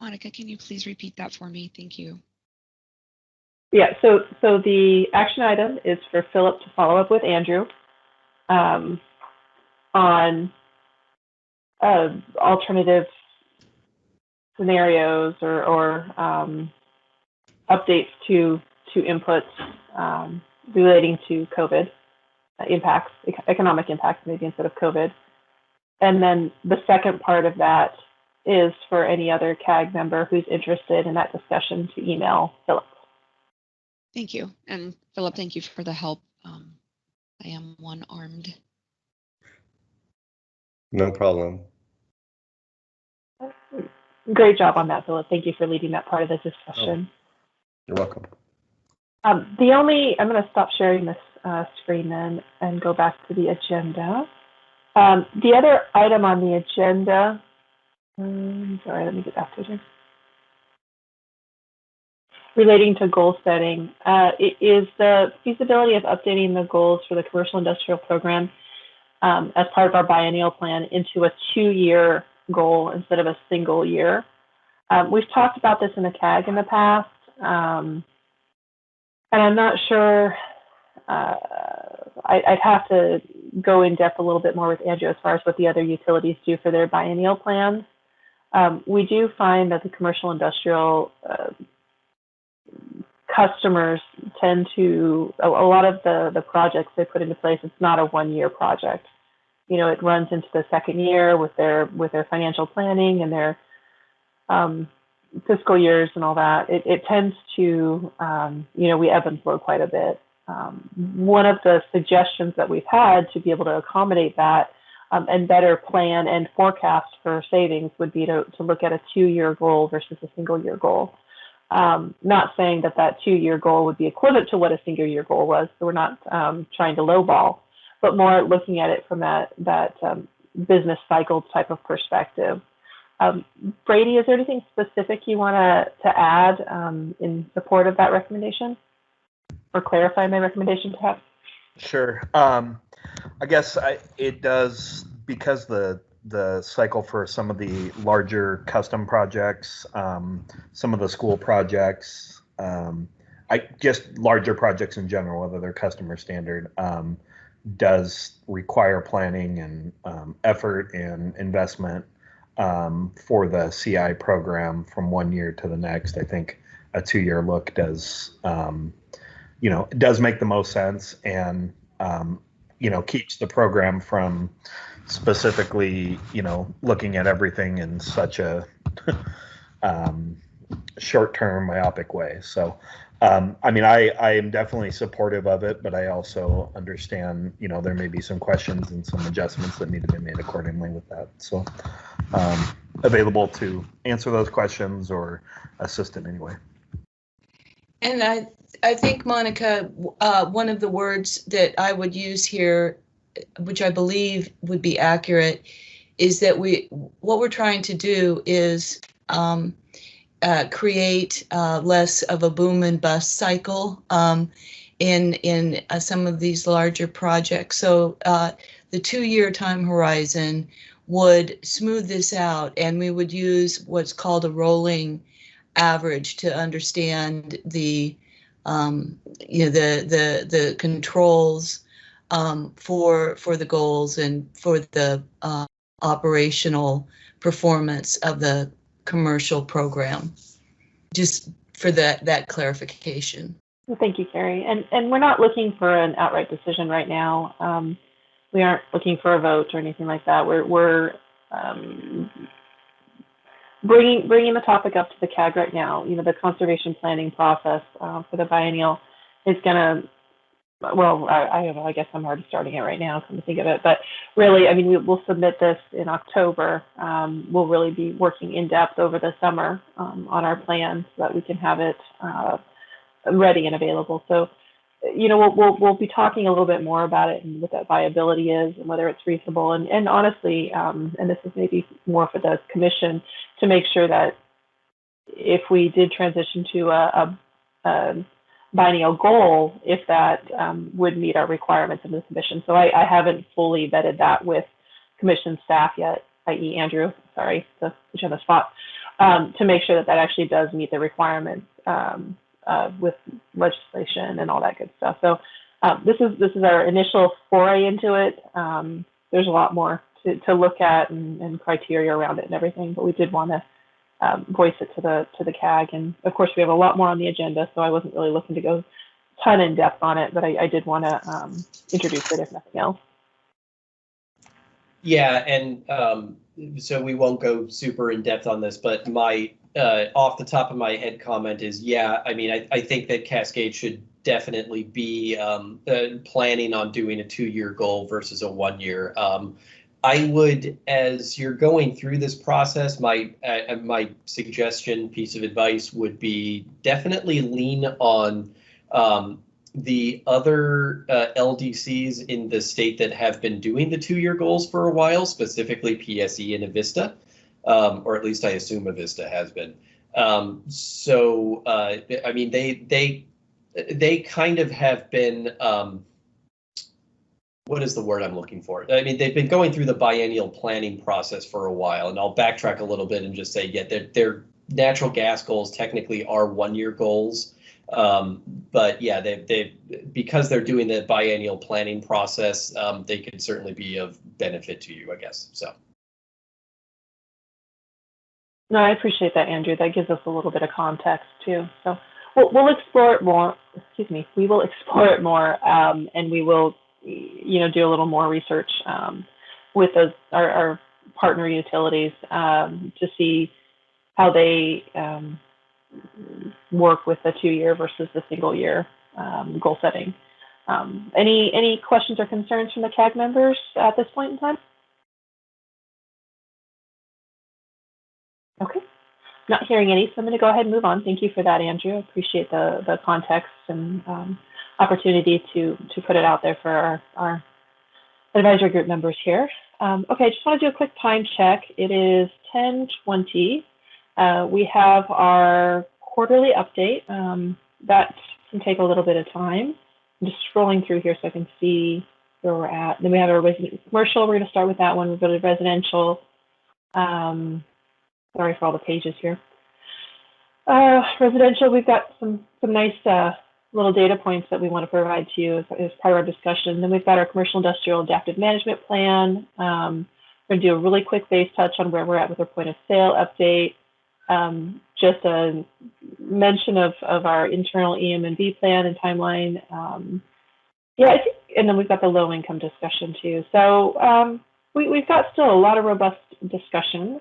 H: Monica, can you please repeat that for me? Thank you.
A: Yeah, so the action item is for Philip to follow up with Andrew on alternative scenarios or updates to inputs relating to COVID impacts, economic impacts maybe instead of COVID. And then the second part of that is for any other CAG member who's interested in that discussion to email Philip.
H: Thank you. And Philip, thank you for the help. I am one-armed.
F: No problem.
A: Great job on that, Philip. Thank you for leading that part of the discussion.
F: Oh, you're welcome.
A: I'm going to stop sharing this screen then and go back to the agenda. The other item on the agenda, sorry, let me get back to it here. Relating to goal setting, it is the feasibility of updating the goals for the commercial industrial program as part of our biennial plan into a 2-year goal instead of a single year. We've talked about this in the CAG in the past, and I'm not sure, I'd have to go in depth a little bit more with Andrew as far as what the other utilities do for their biennial plans. We do find that the commercial industrial customers tend to, a lot of the projects they put into place, it's not a 1-year project. It runs into the second year with their financial planning and their fiscal years and all that. It tends to, we ebb and flow quite a bit. One of the suggestions that we've had to be able to accommodate that and better plan and forecast for savings would be to look at a 2-year goal versus a single-year goal. Not saying that 2-year goal would be equivalent to what a single-year goal was, so we're not trying to lowball, but more looking at it from that business cycle type of perspective. Brady, is there anything specific you want to add in support of that recommendation, or clarify my recommendation perhaps?
K: Sure. I guess it does, because the cycle for some of the larger custom projects, some of the school projects, just larger projects in general, whether they're custom or standard, does require planning and effort and investment for the CI program from 1 year to the next. I think a 2-year look does, it does make the most sense, and keeps the program from specifically, looking at everything in such a short-term myopic way. So, I am definitely supportive of it, but I also understand, there may be some questions and some adjustments that need to be made accordingly with that. So, available to answer those questions or assist in any way.
D: And I think, Monica, one of the words that I would use here, which I believe would be accurate, is that what we're trying to do is create less of a boom and bust cycle in some of these larger projects. So the 2-year time horizon would smooth this out, and we would use what's called a rolling average to understand the the controls for the goals and for the operational performance of the commercial program. Just for that clarification.
A: Well, thank you, Carrie. And we're not looking for an outright decision right now. We aren't looking for a vote or anything like that. We're bringing the topic up to the CAG right now. You know, the conservation planning process for the biennial is going to, well, I guess I'm already starting it right now, come to think of it. But really, I mean, we'll submit this in October. We'll really be working in depth over the summer on our plan so that we can have it ready and available. So, you know, we'll be talking a little bit more about it and what that viability is and whether it's reasonable. And honestly, and this is maybe more for the commission, to make sure that if we did transition to a biennial goal, if that would meet our requirements in the commission. So I haven't fully vetted that with commission staff yet, i.e. Andrew, sorry to put you on the spot, to make sure that that actually does meet the requirements with legislation and all that good stuff. So this is our initial foray into it. There's a lot more to look at and criteria around it and everything, but we did want to voice it to the CAG. And of course, we have a lot more on the agenda, so I wasn't really looking to go a ton in depth on it, but I did want to introduce it if nothing else.
G: Yeah, and so we won't go super in depth on this, but my off the top of my head comment is, yeah, I mean, I think that Cascade should definitely be planning on doing a 2-year goal versus a 1-year. I would, as you're going through this process, my suggestion, piece of advice would be definitely lean on the other LDCs in the state that have been doing the 2-year goals for a while, specifically PSE and Avista, or at least I assume Avista has been. So I mean, they kind of have been. What is the word I'm looking for? I mean, they've been going through the biennial planning process for a while, and I'll backtrack a little bit and just say, yeah, their natural gas goals technically are 1-year goals. But yeah, they because they're doing the biennial planning process, they could certainly be of benefit to you, I guess. So.
A: No, I appreciate that, Andrew. That gives us a little bit of context too. So we'll explore it more. Excuse me. We will explore it more, and we will, you know, do a little more research with our partner utilities to see how they work with the 2-year versus the single-year goal setting. Any questions or concerns from the CAG members at this point in time? Okay, not hearing any, so I'm going to go ahead and move on. Thank you for that, Andrew. I appreciate the context and opportunity to put it out there for our advisory group members here. Okay, I just want to do a quick time check. It is 10:20. We have our quarterly update. That can take a little bit of time. I'm just scrolling through here so I can see where we're at. Then we have our commercial. We're going to start with that one. We'll go to residential. Sorry for all the pages here. Residential, we've got some nice little data points that we want to provide to you as part of our discussion. Then we've got our commercial industrial adaptive management plan. We're going to do a really quick base touch on where we're at with our point of sale update. Just a mention of our internal EM&B plan and timeline. Yeah, I think, and then we've got the low income discussion too. So we've got still a lot of robust discussion.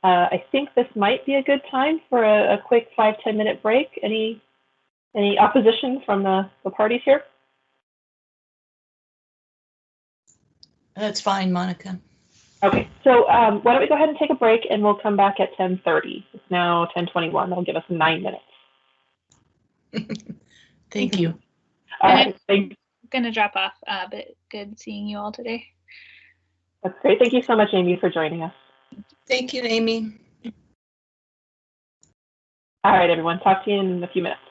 A: I think this might be a good time for a quick 5-10 minute break. Any opposition from the parties here?
D: That's fine, Monica.
A: Okay, so why don't we go ahead and take a break, and we'll come back at 10:30. It's now 10:21. That'll give us 9 minutes.
D: Thank you.
A: All right, thanks.
B: I'm going to drop off, but good seeing you all today.
A: That's great. Thank you so much, Amy, for joining us.
D: Thank you, Amy.
A: All right, everyone. Talk to you in a few minutes.